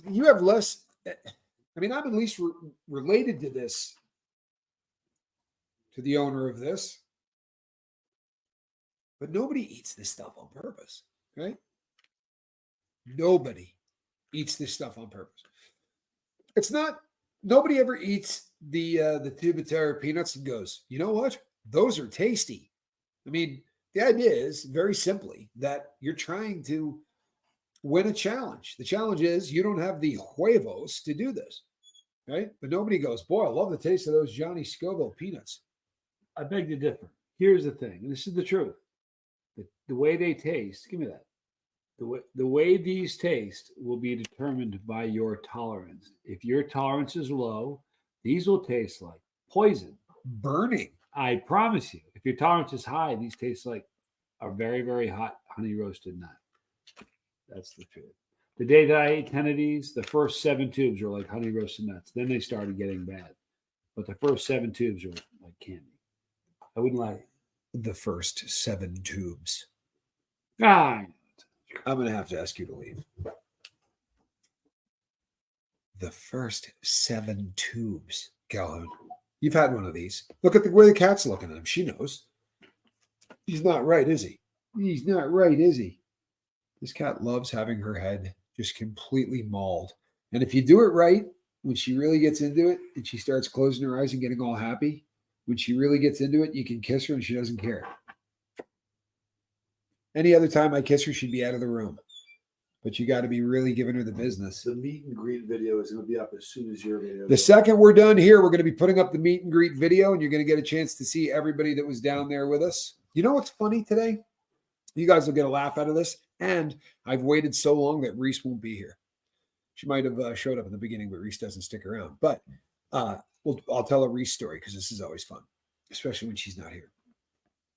I mean, I'm at least related to this, to the owner of this, but nobody eats this stuff on purpose, right? Nobody eats this stuff on purpose. It's not. Nobody ever eats the tube of terror peanuts and goes, you know what? Those are tasty. I mean, the idea is very simply that you're trying to win a challenge. The challenge is you don't have the huevos to do this, right? But nobody goes, boy, I love the taste of those Johnny Scoville peanuts. I beg to differ. Here's the thing, and this is the truth. The way they taste, give me that. The way these taste will be determined by your tolerance. If your tolerance is low, these will taste like poison. Burning. I promise you. If your tolerance is high, these taste like a very, very hot honey roasted nut. That's the truth. The day that I ate 10 of these, the first 7 tubes were like honey roasted nuts. Then they started getting bad. But the first 7 tubes were like candy. I wouldn't lie. The first 7 tubes. Ah, I'm going to have to ask you to leave. The first 7 tubes, Calhoun. You've had one of these. Look at the way the cat's looking at him. She knows. He's not right, is he? He's not right, is he? This cat loves having her head just completely mauled. And if you do it right, when she really gets into it and she starts closing her eyes and getting all happy, when she really gets into it, you can kiss her and she doesn't care. Any other time I kiss her, she'd be out of the room. But you got to be really giving her the business. The meet and greet video is going to be up as soon as your video. The second we're done here, we're going to be putting up the meet and greet video, and you're going to get a chance to see everybody that was down there with us. You know what's funny today? You guys will get a laugh out of this. And I've waited so long that Reese won't be here. She might have showed up in the beginning, but Reese doesn't stick around. But I'll tell a Reese story because this is always fun, especially when she's not here.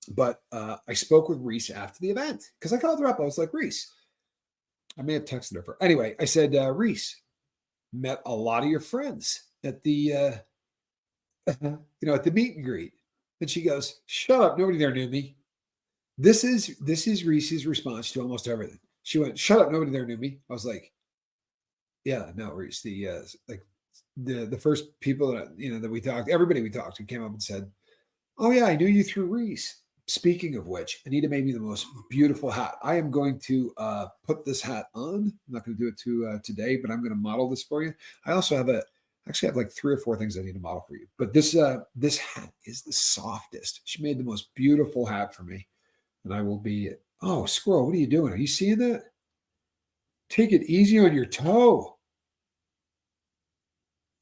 But I spoke with Reese after the event because I called her up. I was like, Reese, I may have texted her. Anyway, I said, Reese, met a lot of your friends at the, at the meet and greet. And she goes, shut up. Nobody there knew me. This is Reese's response to almost everything. She went, shut up. Nobody there knew me. I was like, yeah, no, Reese, the first people that we talked, everybody we talked to came up and said, oh yeah, I knew you through Reese. Speaking of which, Anita made me the most beautiful hat. I am going to put this hat on. I'm not going to do it today, but I'm going to model this for you. I also have like 3 or 4 things I need to model for you. But this hat is the softest. She made the most beautiful hat for me. And I will be, oh, Squirrel, what are you doing? Are you seeing that? Take it easy on your toe.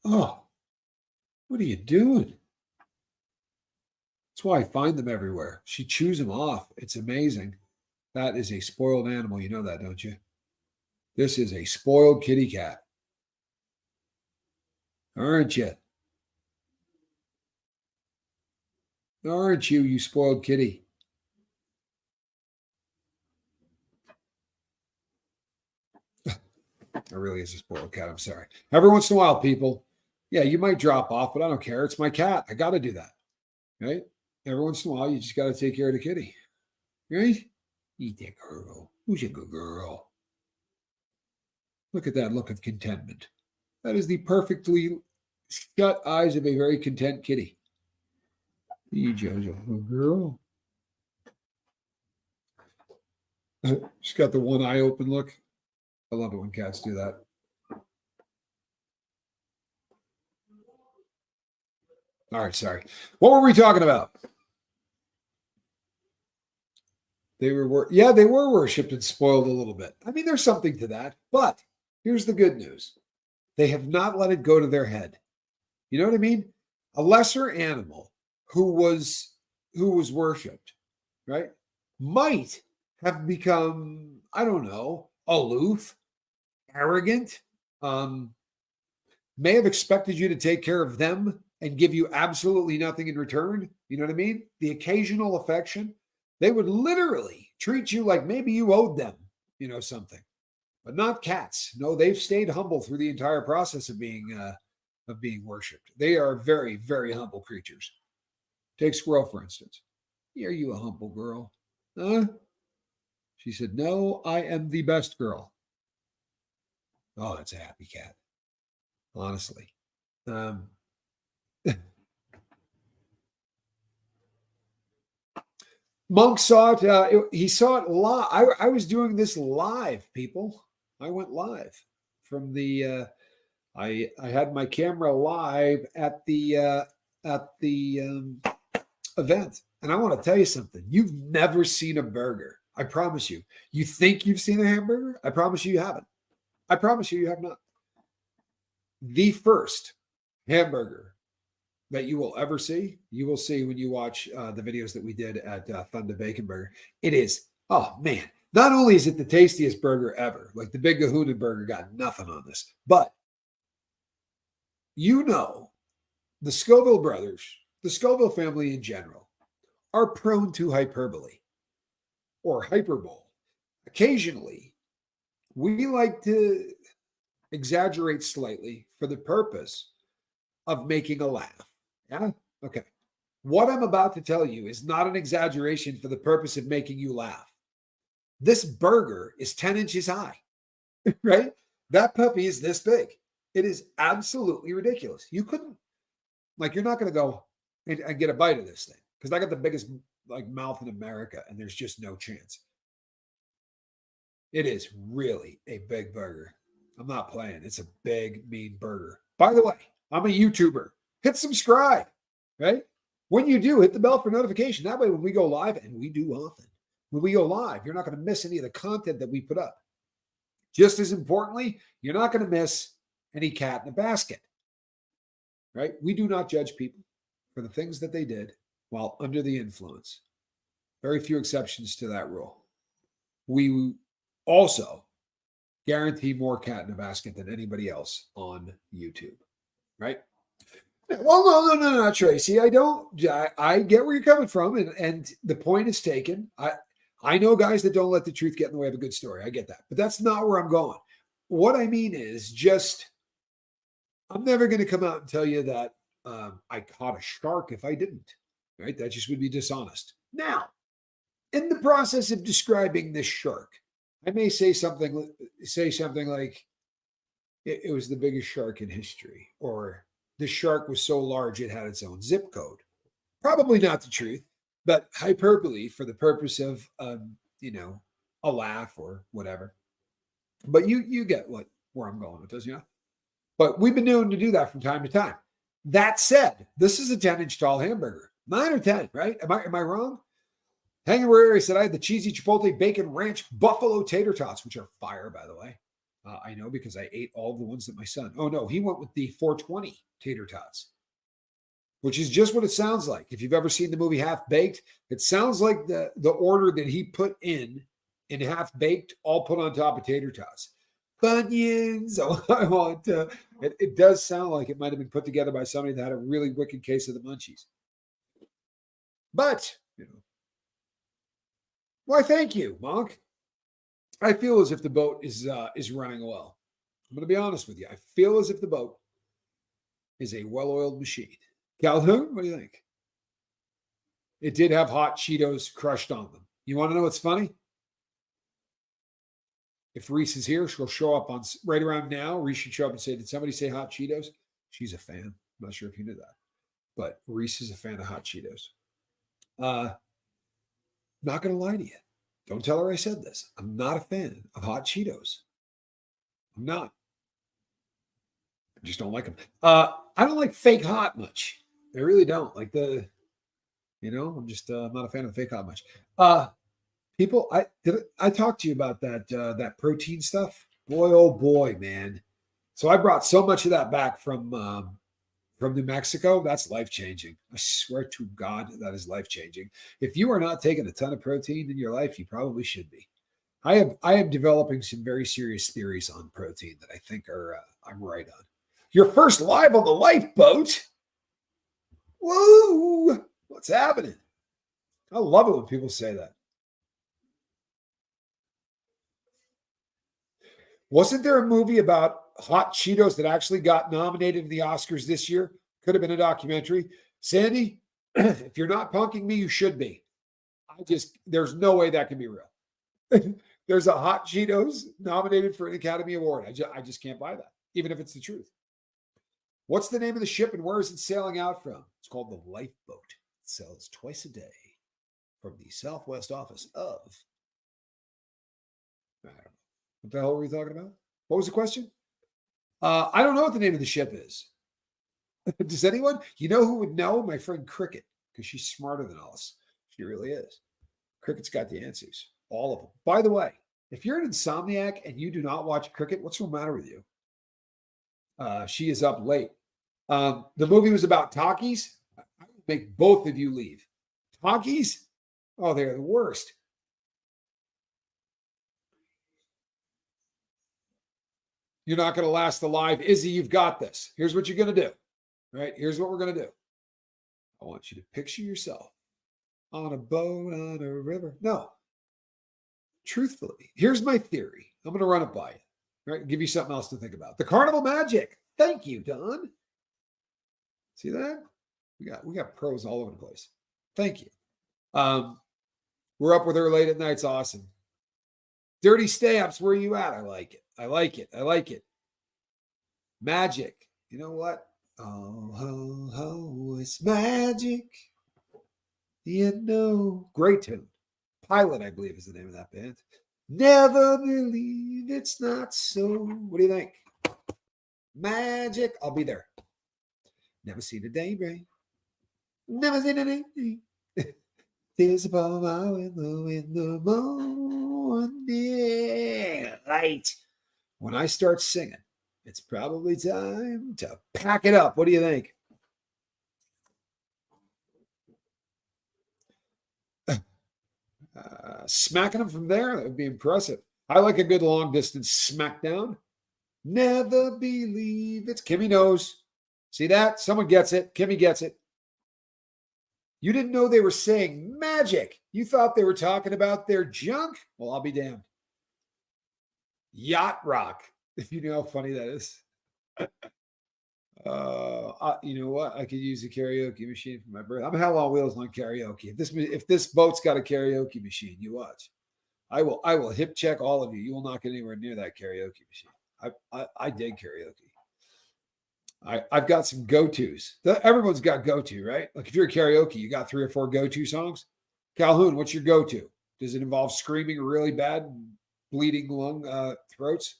Oh, what are you doing? That's why I find them everywhere. She chews them off. It's amazing. That is a spoiled animal. You know that, don't you? This is a spoiled kitty cat. Aren't you? Aren't you, you spoiled kitty? It really is a spoiled cat. I'm sorry. Every once in a while, people, yeah, you might drop off, but I don't care. It's my cat. I got to do that. Right? Every once in a while, you just got to take care of the kitty. Right? Eat that girl. Who's a good girl? Look at that look of contentment. That is the perfectly shut eyes of a very content kitty. Eat Jojo, good girl. She's got the one eye open look. I love it when cats do that. All right, sorry. What were we talking about? They were worshipped and spoiled a little bit. I mean, there's something to that. But here's the good news. They have not let it go to their head. You know what I mean? A lesser animal who was worshipped, right, might have become, I don't know, aloof, arrogant, may have expected you to take care of them and give you absolutely nothing in return, you know what I mean? The occasional affection, they would literally treat you like maybe you owed them, something. But not cats. No, they've stayed humble through the entire process of being worshipped. They are very, very humble creatures. Take Squirrel, for instance. Are you a humble girl? Huh? She said, no, I am the best girl. Oh, that's a happy cat. Honestly. Monk saw it. He saw it live. I was doing this live, people. I went live from the. I had my camera live at the event, and I want to tell you something. You've never seen a burger. I promise you. You think you've seen a hamburger? I promise you haven't. I promise you have not. The first hamburger that you will ever see, you will see when you watch the videos that we did at Thunder Bacon Burger. It is, oh man, not only is it the tastiest burger ever, like the Big Kahuna burger got nothing on this, but the Scoville brothers, the Scoville family in general, are prone to hyperbole or hyperbole. Occasionally, we like to exaggerate slightly for the purpose of making a laugh. Yeah? Okay. What I'm about to tell you is not an exaggeration for the purpose of making you laugh. This burger is 10 inches high, right? That puppy is this big. It is absolutely ridiculous. You couldn't, you're not going to go and get a bite of this thing because I got the biggest mouth in America and there's just no chance. It is really a big burger. I'm not playing. It's a big, mean burger. By the way, I'm a YouTuber. Hit subscribe, right? When you do, hit the bell for notification. That way, when we go live, and we do often, when we go live, you're not going to miss any of the content that we put up. Just as importantly, you're not going to miss any cat in a basket, right? We do not judge people for the things that they did while under the influence. Very few exceptions to that rule. We also guarantee more cat in a basket than anybody else on YouTube, right? Well, no, Tracy. I don't. I get where you're coming from, and the point is taken. I know guys that don't let the truth get in the way of a good story. I get that, but that's not where I'm going. What I mean is just, I'm never going to come out and tell you that I caught a shark if I didn't. Right? That just would be dishonest. Now, in the process of describing this shark, I may say something like, it was the biggest shark in history, or the shark was so large it had its own zip code. Probably not the truth, but hyperbole for the purpose of, a laugh or whatever. But you get where I'm going with this, But we've been known to do that from time to time. That said, this is a 10-inch tall hamburger, 9 or 10, right? Am I wrong? Hangarary said I had the cheesy chipotle bacon ranch buffalo tater tots, which are fire, by the way. I know because I ate all the ones that my son. Oh no, he went with the 420 tater tots, which is just what it sounds like. If you've ever seen the movie Half Baked, it sounds like the order that he put in Half Baked, all put on top of tater tots. Bunions. Oh, I want. It does sound like it might have been put together by somebody that had a really wicked case of the munchies. But why? Thank you, Monk. I feel as if the boat is running well. I'm going to be honest with you. I feel as if the boat is a well-oiled machine. Calhoun, what do you think? It did have hot Cheetos crushed on them. You want to know what's funny? If Reese is here, she'll show up on right around now. Reese should show up and say, did somebody say hot Cheetos? She's a fan. I'm not sure if you knew that. But Reese is a fan of hot Cheetos. Not going to lie to you. Don't tell her I said this. I'm not a fan of hot Cheetos. I'm not. I just don't like them. I don't like fake hot much. I really don't. Like I'm just I'm not a fan of fake hot much. People, I talked to you about that protein stuff. Boy, oh boy, man. So I brought so much of that back from New Mexico. That's life-changing. I swear to God, that is life-changing. If you are not taking a ton of protein in your life, you probably should be. I am developing some very serious theories on protein that I think are I'm right on. Your first live on the lifeboat. Woo! What's happening? I love it when people say that. Wasn't there a movie about hot Cheetos that actually got nominated in the Oscars this year? Could have been a documentary. Sandy, if you're not punking me, you should be. There's no way that can be real. There's a hot Cheetos nominated for an Academy Award. I just can't buy that, even if it's the truth. What's the name of the ship and where is it sailing out from? It's called the Lifeboat. It sails twice a day from the Southwest office of. I don't know. What the hell were we talking about? What was the question? I don't know what the name of the ship is. Does anyone? You know who would know? My friend Cricket, because she's smarter than us. She really is. Cricket's got the answers, all of them. By the way, if you're an insomniac and you do not watch Cricket, what's the matter with you? She is up late. The movie was about Takis. I would make both of you leave. Takis? Oh, they're the worst. You're not going to last alive. Izzy, you've got this. Here's what you're going to do. All right, here's what we're going to do. I want you to picture yourself on a boat on a river. No. Truthfully, here's my theory. I'm going to run it by you. All right, give you something else to think about. The carnival magic. Thank you, Don. See that? We got pros all over the place. Thank you. We're up with her late at night. It's awesome. Dirty Stamps, where are you at? I like it. I like it. I like it. Magic. You know what? Oh, ho, ho, it's magic. You know. Great tune. Pilot, I believe, is the name of that band. Never believe it's not so. What do you think? Magic. I'll be there. Never seen a daybreak. Never seen a daybreak. There's a bomb out in the morning. Right. When I start singing, it's probably time to pack it up. What do you think? Smacking them from there, that would be impressive. I like a good long distance smackdown. Never believe it's Kimmy knows. See that? Someone gets it. Kimmy gets it. You didn't know they were saying magic. You thought they were talking about their junk? Well, I'll be damned. Yacht rock. If you know how funny that is. You know what? I could use a karaoke machine for my birthday. I'm hell on wheels on karaoke. If this boat's got a karaoke machine, you watch. I will hip check all of you. You will not get anywhere near that karaoke machine. I dig karaoke. I've got some go-tos. Everyone's got go-to, right? Like if you're a karaoke, you got 3 or 4 go-to songs. Calhoun, what's your go-to? Does it involve screaming really bad, and bleeding lung throats?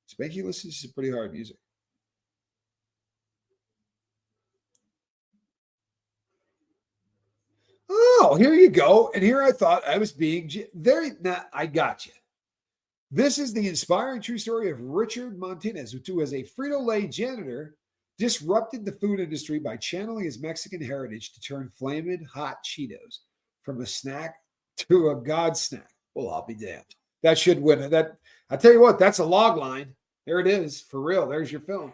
Spanky listens to pretty hard music. Oh, here you go. And here I thought I was being very. I got you. This is the inspiring true story of Richard Martinez, who, as a Frito-Lay janitor, disrupted the food industry by channeling his Mexican heritage to turn flaming hot Cheetos from a snack to a god snack. Well, I'll be damned. That should win it. That I tell you what, that's a log line. There it is, for real. There's your film.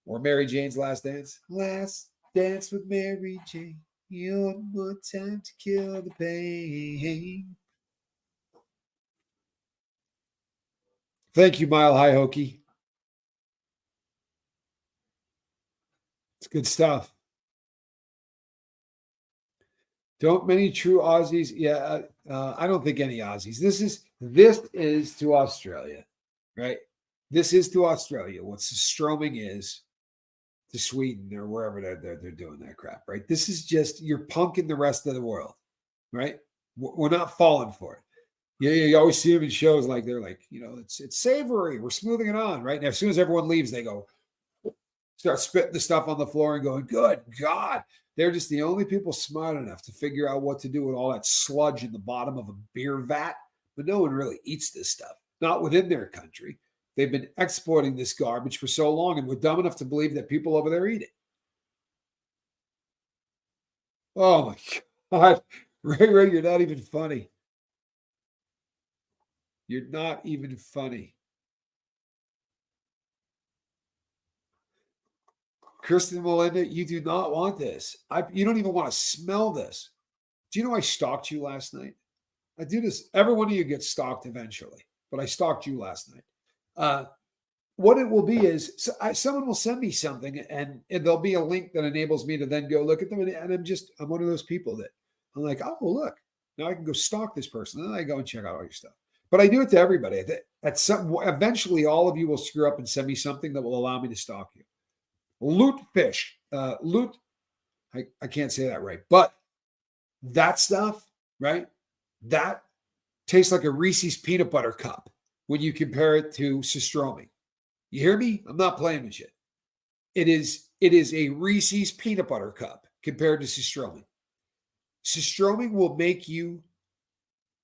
Or Mary Jane's Last Dance. Last Dance with Mary Jane. One more time to kill the pain. Thank you, Mile High Hokey. It's good stuff. Don't many true Aussies? Yeah, I don't think any Aussies. This is to Australia, right? This is to Australia. What Stroming is to Sweden or wherever they're doing that crap, right? This is just you're punking the rest of the world, right? We're not falling for it. You always see them in shows like they're like, it's savory. We're smoothing it on, right? And as soon as everyone leaves, they go start spitting the stuff on the floor and going, "Good God!" They're just the only people smart enough to figure out what to do with all that sludge in the bottom of a beer vat. But no one really eats this stuff, not within their country. They've been exporting this garbage for so long, and we're dumb enough to believe that people over there eat it. Oh my God, Ray, you're not even funny. You're not even funny. Kristen Melinda, you do not want this. You don't even want to smell this. Do you know I stalked you last night? I do this. Every one of you gets stalked eventually, but I stalked you last night. What it will be is someone will send me something and there'll be a link that enables me to then go look at them. And I'm one of those people that I'm like, oh, look, now I can go stalk this person. And then I go and check out all your stuff. But I do it to everybody. Eventually, all of you will screw up and send me something that will allow me to stalk you. Loot fish. Loot. I can't say that right. But that stuff, right? That tastes like a Reese's peanut butter cup when you compare it to Sistromi. You hear me? I'm not playing with shit. It is a Reese's peanut butter cup compared to Sistromi. Sistromi will make you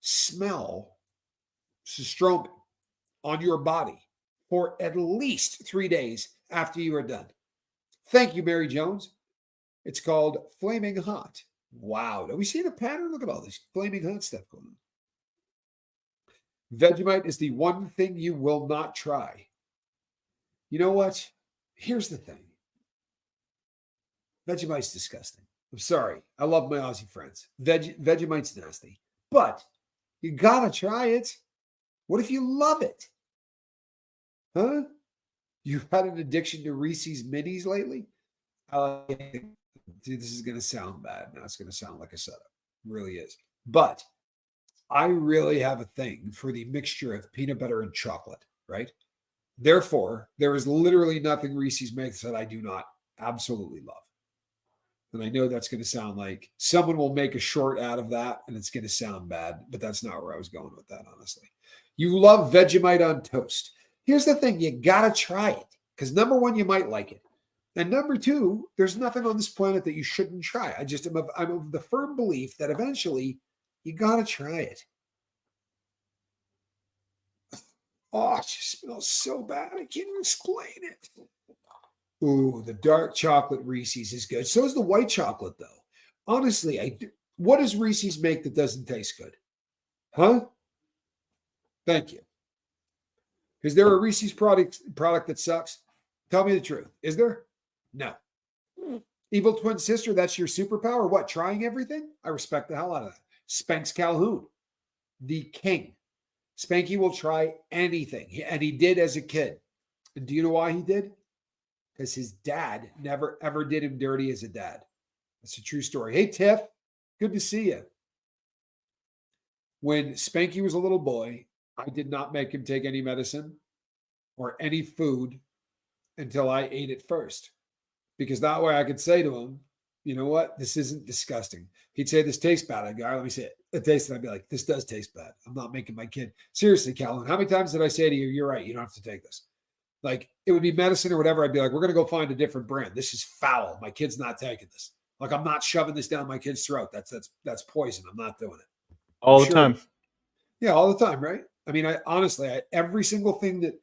smell Sistromi on your body for at least 3 days after you are done. Thank you, Mary Jones. It's called Flaming Hot. Wow. Are we seeing a pattern? Look at all this flaming hot stuff going on. Vegemite is the one thing you will not try. You know what? Here's the thing. Vegemite's disgusting. I'm sorry. I love my Aussie friends. Vegemite's nasty. But you gotta try it. What if you love it? Huh? You've had an addiction to Reese's Minis lately? Dude, this is going to sound bad. Now it's going to sound like a setup. It really is. But I really have a thing for the mixture of peanut butter and chocolate, right? Therefore, there is literally nothing Reese's makes that I do not absolutely love. And I know that's going to sound like someone will make a short out of that and it's going to sound bad, but that's not where I was going with that, honestly. You love Vegemite on toast. Here's the thing. You got to try it because number one, you might like it. And number two, there's nothing on this planet that you shouldn't try. I'm of the firm belief that eventually you got to try it. Oh, it just smells so bad. I can't even explain it. Ooh, the dark chocolate Reese's is good. So is the white chocolate, though. Honestly, what does Reese's make that doesn't taste good? Huh? Thank you. Is there a Reese's product that sucks? Tell me the truth. Is there? No. Evil twin sister, that's your superpower? What, trying everything? I respect the hell out of that. Spanx Calhoun, the king. Spanky will try anything, and he did as a kid. And do you know why he did? Because his dad never, ever did him dirty as a dad. That's a true story. Hey, Tiff, good to see you. When Spanky was a little boy, I did not make him take any medicine or any food until I ate it first. Because that way I could say to him, you know what? This isn't disgusting. He'd say, this tastes bad. I'd go, all right, let me see it. It tastes, and I'd be like, this does taste bad. I'm not making my kid. Seriously, Calvin, how many times did I say to you, you're right, you don't have to take this? Like, it would be medicine or whatever. I'd be like, we're going to go find a different brand. This is foul. My kid's not taking this. Like, I'm not shoving this down my kid's throat. That's poison. I'm not doing it. All the time. Yeah, all the time, right? I mean, honestly, every single thing that,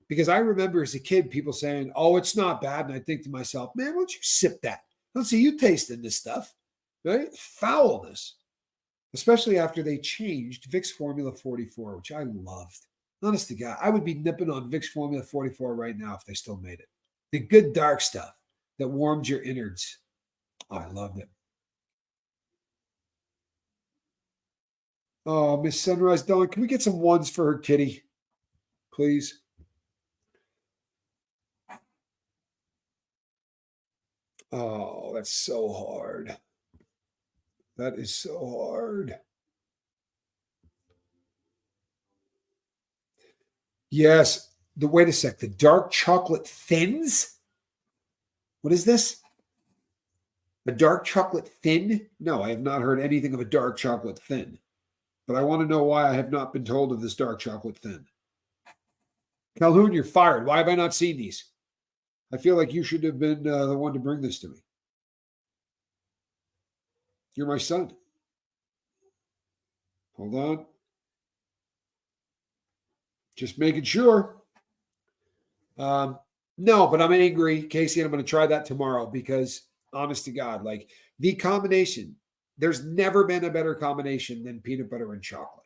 because I remember as a kid, people saying, oh, it's not bad. And I think to myself, man, why don't you sip that? Let's see you tasting this stuff, right? Foulness, especially after they changed Vicks Formula 44, which I loved. Honest to God, I would be nipping on Vicks Formula 44 right now if they still made it. The good dark stuff that warmed your innards. Oh, I loved it. Oh, Miss Sunrise Dawn, can we get some ones for her kitty, please? Oh, that's so hard. That is so hard. Yes. Wait a sec. The dark chocolate thins? What is this? A dark chocolate thin? No, I have not heard anything of a dark chocolate thin. But I want to know why I have not been told of this dark chocolate thin. Calhoun, you're fired. Why have I not seen these? I feel like you should have been the one to bring this to me. You're my son. Hold on. Just making sure. No, but I'm angry, Casey, and I'm going to try that tomorrow because, honest to God, like the combination, there's never been a better combination than peanut butter and chocolate.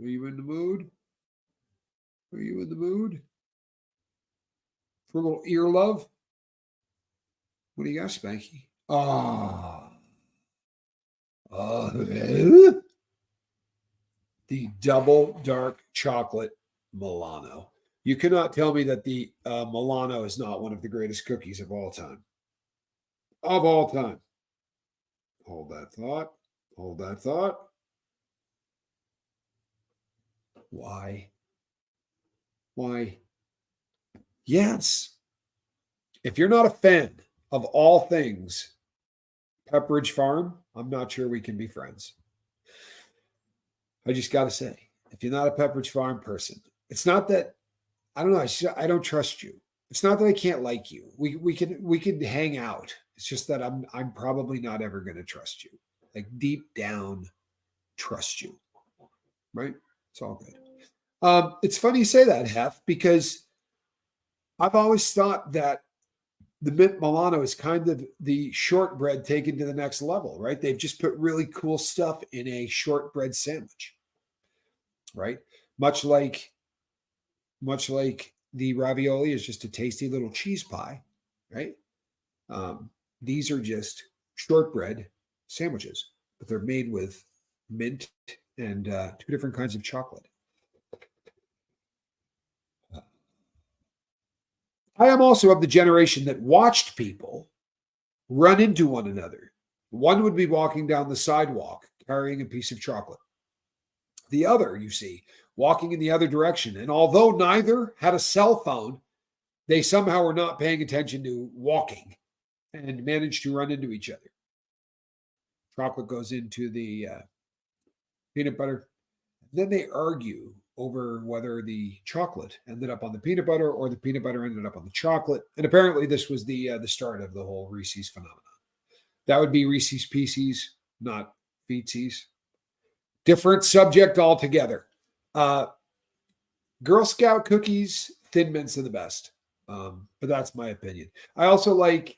Are you in the mood? Are you in the mood for a little ear love? What do you got, Spanky? The double dark chocolate Milano. You cannot tell me that the Milano is not one of the greatest cookies of all time. Of all time. Hold that thought. Hold that thought. Why? Why? Yes. If you're not a fan of all things Pepperidge Farm, I'm not sure we can be friends. I just got to say, if you're not a Pepperidge Farm person, it's not that I don't know. I don't trust you. It's not that I can't like you. We can hang out. It's just that I'm probably not ever going to trust you. Like deep down, trust you. Right? It's all good. It's funny you say that, Hef, because I've always thought that the Mint Milano is kind of the shortbread taken to the next level, right? They've just put really cool stuff in a shortbread sandwich, right? Much like the ravioli is just a tasty little cheese pie, right? These are just shortbread sandwiches, but they're made with mint and two different kinds of chocolate. I am also of the generation that watched people run into one another. One would be walking down the sidewalk carrying a piece of chocolate. The other, you see, walking in the other direction. And although neither had a cell phone, they somehow were not paying attention to walking and managed to run into each other. Chocolate goes into the peanut butter. Then they argue over whether the chocolate ended up on the peanut butter or the peanut butter ended up on the chocolate. And apparently this was the start of the whole Reese's phenomenon. That would be Reese's Pieces, not Feetsies. Different subject altogether. Girl Scout cookies, Thin Mints are the best. But that's my opinion. I like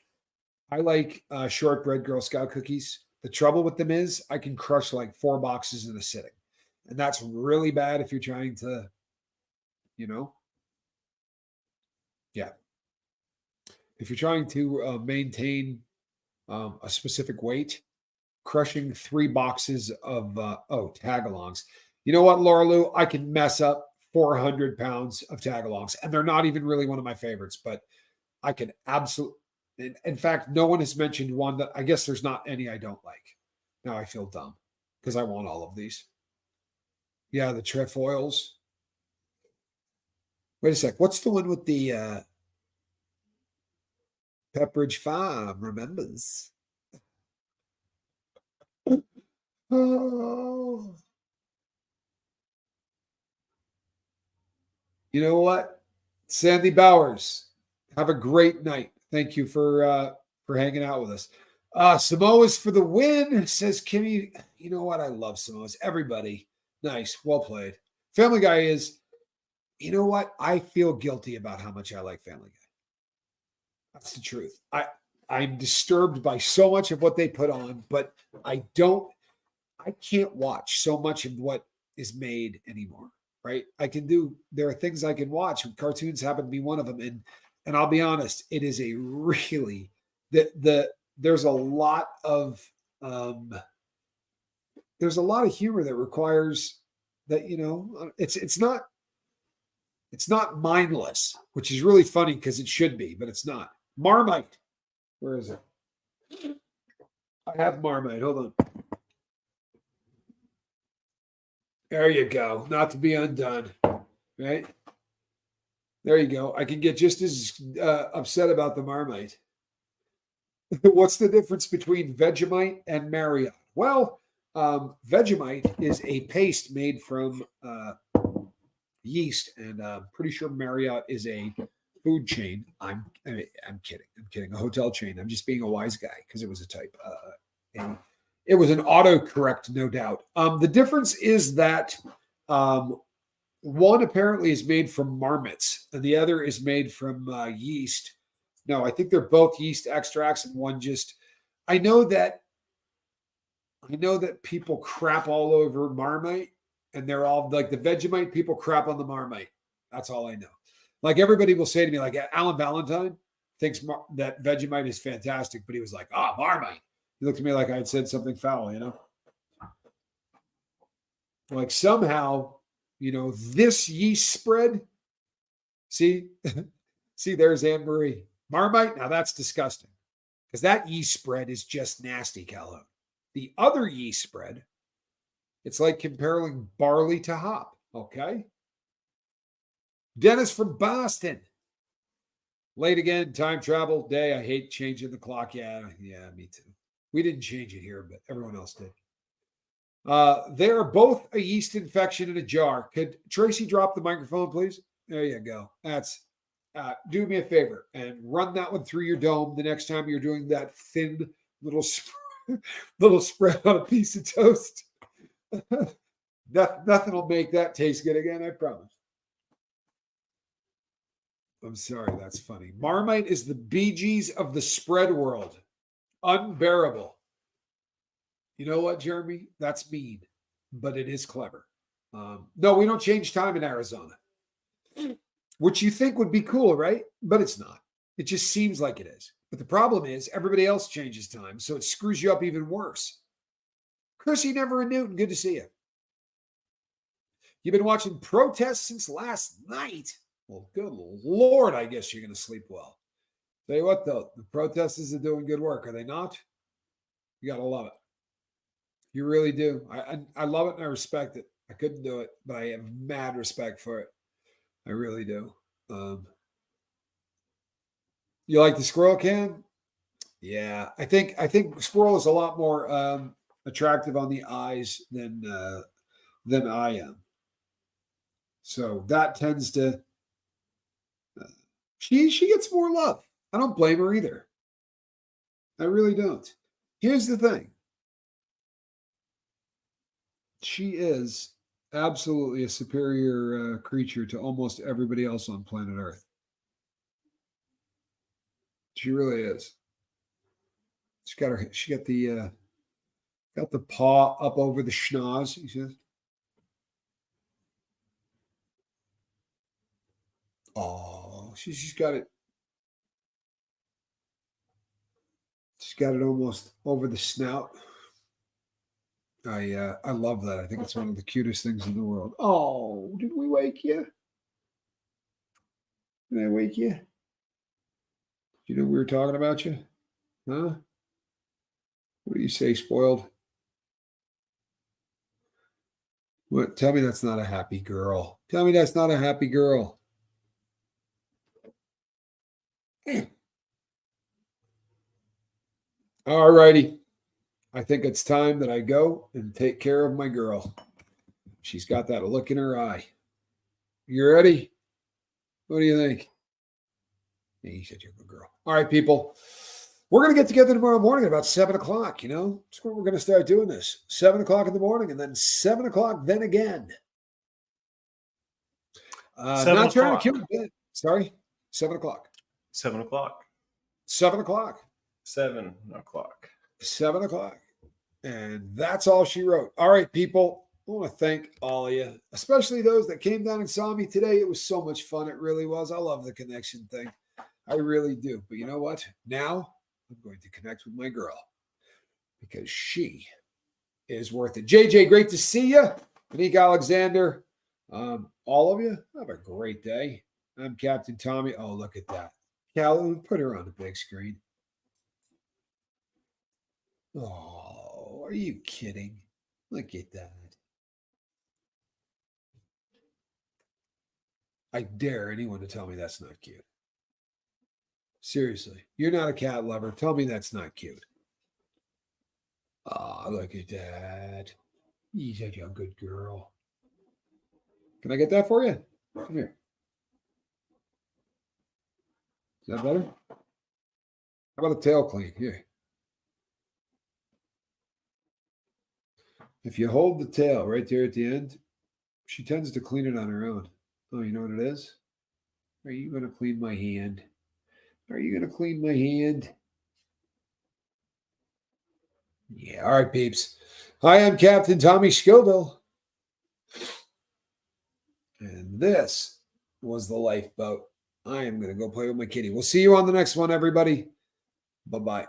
shortbread Girl Scout cookies. The trouble with them is I can crush like 4 boxes in a sitting. And that's really bad if you're trying to, yeah. If you're trying to maintain a specific weight, crushing 3 boxes of, tagalongs. You know what, Laura Lou? I can mess up 400 pounds of tagalongs. And they're not even really one of my favorites, but I can absolutely. In fact, no one has mentioned one that I guess there's not any I don't like. Now I feel dumb because I want all of these. Yeah, the trefoils. Wait a sec. What's the one with the Pepperidge Farm remembers? Oh. You know what? Sandy Bowers, have a great night. Thank you for hanging out with us. Samoa's for the win, says Kimmy. You know what? I love Samoa's. Everybody. Nice. Well played. Family Guy is, you know what? I feel guilty about how much I like Family Guy. That's the truth. I'm disturbed by so much of what they put on, but I can't watch so much of what is made anymore. Right? There are things I can watch. Cartoons happen to be one of them. And I'll be honest, it is a really, there's a lot of humor that requires that, it's not mindless, which is really funny because it should be, but it's not. Marmite. Where is it? I have Marmite. Hold on. There you go. Not to be undone. Right? There you go. I can get just as upset about the Marmite. What's the difference between Vegemite and Marriott? Well, Vegemite is a paste made from yeast, and I'm pretty sure Marriott is a food chain. I'm kidding. I'm kidding. A hotel chain. I'm just being a wise guy because it was a type. And it was an autocorrect, no doubt. The difference is that one apparently is made from marmots, and the other is made from yeast. No, I think they're both yeast extracts, and one just. I know that people crap all over Marmite, and they're all like the Vegemite people crap on the Marmite. That's all I know. Like everybody will say to me, like Alan Valentine thinks that Vegemite is fantastic, but he was like, Marmite. He looked at me like I had said something foul, you know? Like somehow, this yeast spread, see, there's Anne Marie. Marmite, now that's disgusting because that yeast spread is just nasty, Calhoun. The other yeast spread, it's like comparing barley to hop, okay? Dennis from Boston. Late again, time travel day. I hate changing the clock. Yeah, me too. We didn't change it here, but everyone else did. They are both a yeast infection in a jar. Could Tracy drop the microphone, please? There you go. That's do me a favor and run that one through your dome the next time you're doing that thin little spread on a piece of toast. Nothing will make that taste good again, I promise. I'm sorry, that's funny. Marmite is the Bee Gees of the spread world. Unbearable. You know what, Jeremy? That's mean, but it is clever. No, we don't change time in Arizona, which you think would be cool, right? But it's not. It just seems like it is. But the problem is everybody else changes time, so it screws you up even worse. Chrissy Never in Newton, good to see you. You've been watching protests since last night. Well, good Lord, I guess you're going to sleep well. Tell you what, though, the protesters are doing good work, are they not? You got to love it. You really do. I love it and I respect it. I couldn't do it, but I have mad respect for it. I really do. You like the squirrel can? Yeah, I think squirrel is a lot more attractive on the eyes than I am. So that tends to. She gets more love. I don't blame her either. I really don't. Here's the thing. She is absolutely a superior creature to almost everybody else on planet Earth. She really is. She got the paw up over the schnoz, he says. Oh, she's got it. She's got it almost over the snout. I love that. I think it's one of the cutest things in the world. Oh, did we wake you? Did I wake you? You know we were talking about you? Huh? What do you say, spoiled? What? Tell me that's not a happy girl. Tell me that's not a happy girl. All righty. I think it's time that I go and take care of my girl. She's got that look in her eye. You ready? What do you think? Yeah, you said you're a good girl. All right, people. We're going to get together tomorrow morning at about 7 o'clock. That's when we're going to start doing this. 7 o'clock in the morning and then 7 o'clock then again. 7 not trying o'clock. to kill it. Sorry, 7 o'clock. 7 o'clock. 7 o'clock. 7 o'clock. 7 o'clock. And that's all she wrote. All right, people. I want to thank all of you, especially those that came down and saw me today. It was so much fun. It really was. I love the connection thing. I really do. But you know what? Now I'm going to connect with my girl because she is worth it. JJ, great to see you. Monique Alexander, all of you, have a great day. I'm Captain Tommy. Oh, look at that. Cal, put her on the big screen. Oh, are you kidding? Look at that. I dare anyone to tell me that's not cute. Seriously, you're not a cat lover. Tell me that's not cute. Oh, look at that. You're such a good girl. Can I get that for you? Come here. Is that better? How about a tail clean? Here. If you hold the tail right there at the end, she tends to clean it on her own. Oh, you know what it is? Are you going to clean my hand? Are you going to clean my hand? Yeah. All right, peeps. Hi, I'm Captain Tommy Scoville. And this was the lifeboat. I am going to go play with my kitty. We'll see you on the next one, everybody. Bye-bye.